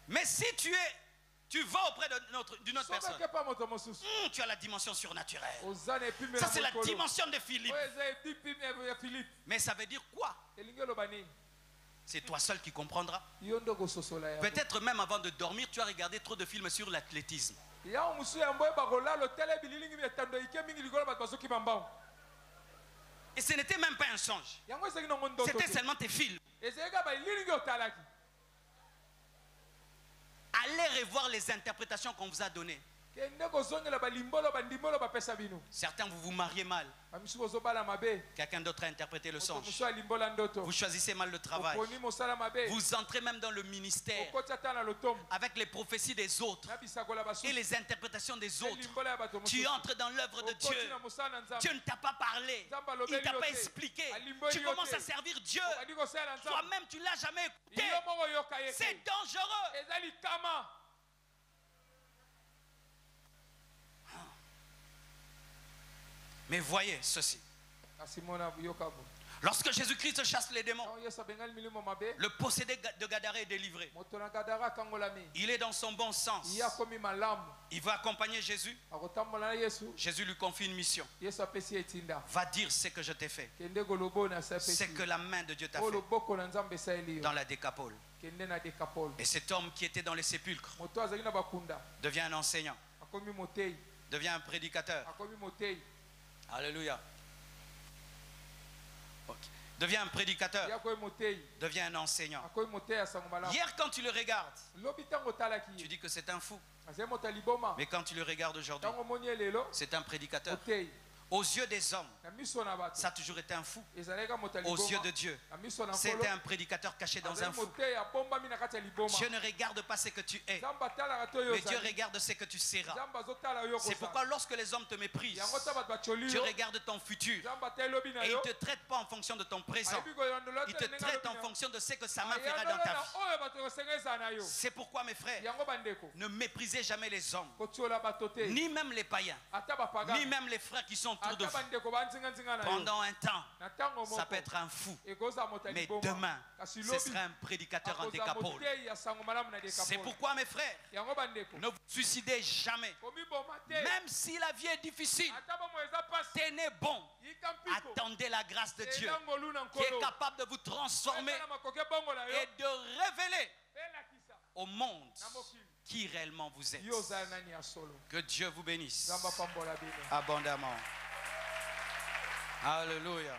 Mais si tu vas auprès d'une autre soki personne, ekepa moto mosusu tu as la dimension surnaturelle. oza na epime Ça, na c'est la mokolo dimension de Philippe. oyo eza epime ya philipe Mais ça veut dire quoi? elingi eloba nini C'est toi seul qui comprendras. yo nde okososola yango Peut-être même avant de dormir, tu as regardé trop de films sur l'athlétisme. yango mosusu yango oyeba kolala otala bililingi etando ike mingi likolo bato bazokima mbango Et ce n'était même pas un songe. yango ezalaki nango ndoto C'était te seulement tes films. ezalaki kaka balilingi otalaki Allez revoir les interprétations qu'on vous a données. kende kozongela balimbolo bandimolo bapesa bino Certains, vous vous mariez mal. bamisusu bozobala mabe Quelqu'un d'autre a interprété le moto songe. mosusu alimbola ndoto Vous choisissez mal le travail. oponi mosala mabe Vous entrez même dans le ministère okoti ata na lotombo avec les prophéties des autres na bisakola et basusu les interprétations des autres. elimbola ya bato Tu mosusu entres dans l'œuvre de okoti Dieu. na mosala na nzambe Dieu ne t'a pas parlé. Il ne t'a pas expliqué. Tu commences à servir Dieu. obandi kosala na nzambe Toi-même, tu ne l'as jamais écouté. yo moko oyoka ye C'est te dangereux. eza likama Mais voyez ceci. kasi mona yoka bo Lorsque Jésus-Christ chasse les démons, ntango yesu abengali milimo mabe le possédé de Gadara est délivré. moto na gadara akangolami Il est dans son bon sens. ye akomi malamu Il va accompagner Jésus. akotambola na yesu Jésus lui confie une mission. yesu apesi ye etinda Va dire ce que je t'ai fait. kende koloba oyo Ce nasapesi que la main de Dieu t'a oyo fait loboko na nzambe esaleli yo dans la décapole. kende na dekapole Et cet homme qui était dans les sépulcres moto azalaki na bakunda devient un enseignant, akomi motei devient un prédicateur. akomi motei Alléluia. Ok. Devient un prédicateur, ye akomi motei devient un enseignant. akomi motei ya sango malamu Hier, quand tu le regardes, lobi ntango otalaki tu ye dis que c'est un fou. azali moto ya liboma Mais quand tu le regardes aujourd'hui, ntango omoni ye lelo c'est un prédicateur. motei Aux yeux des hommes, na miso na bato ça a toujours été un fou. ezalaki kaka moto ya Aux yeux liboma de Dieu, na miso na nkolo c'était un prédicateur caché dans un azali fou. motei abombami na kati ya liboma Dieu ne regarde pas ce que tu es, nzambe atalaka to oyo mais Dieu ozali regarde ce que tu seras. nzambe azotala yo C'est pourquoi lorsque les hommes te méprisent, yango ta bato bacoli Dieu yo regarde ton futur nzambe ata elobi na et il yo ne te traite pas en fonction de ton présent. ayebi kolandola Il te te ndenge traite alobi en na yo. fonction de ce que sa main fera dans ayandola ta na vie. oyo bato kosenga ezala na yo C'est pourquoi, mes frères, yango bandeko ne méprisez jamais les hommes, kotiola bato te ni même les païens, ata bapaga ni même les frères qui sont autour de vous. bandeko banzinga-nzinga na yo. Pendant un temps, Na ntango ça moko, peut être un fou. ekozala moto ya Mais liboma. demain, Kasi ce lobi, sera un prédicateur en akozala décapole. moteyi ya sango malamu na C'est Décapole. pourquoi, mes frères, Yango bandeko, ne vous suicidez jamais. komiboma te. Même si la vie est difficile, Ata bomo eza pasi, tenez bon. yika mpiko. Attendez la grâce de Dieu Eza ngolu na qui est nkolo. capable de vous transformer Eza na makoke bongo na yo. et de révéler Pelakisa, au monde na mokili. qui réellement vous êtes. Yo ozala nani ya solo. Que Dieu vous bénisse Nzambe apambola bino. abondamment. Alléluia.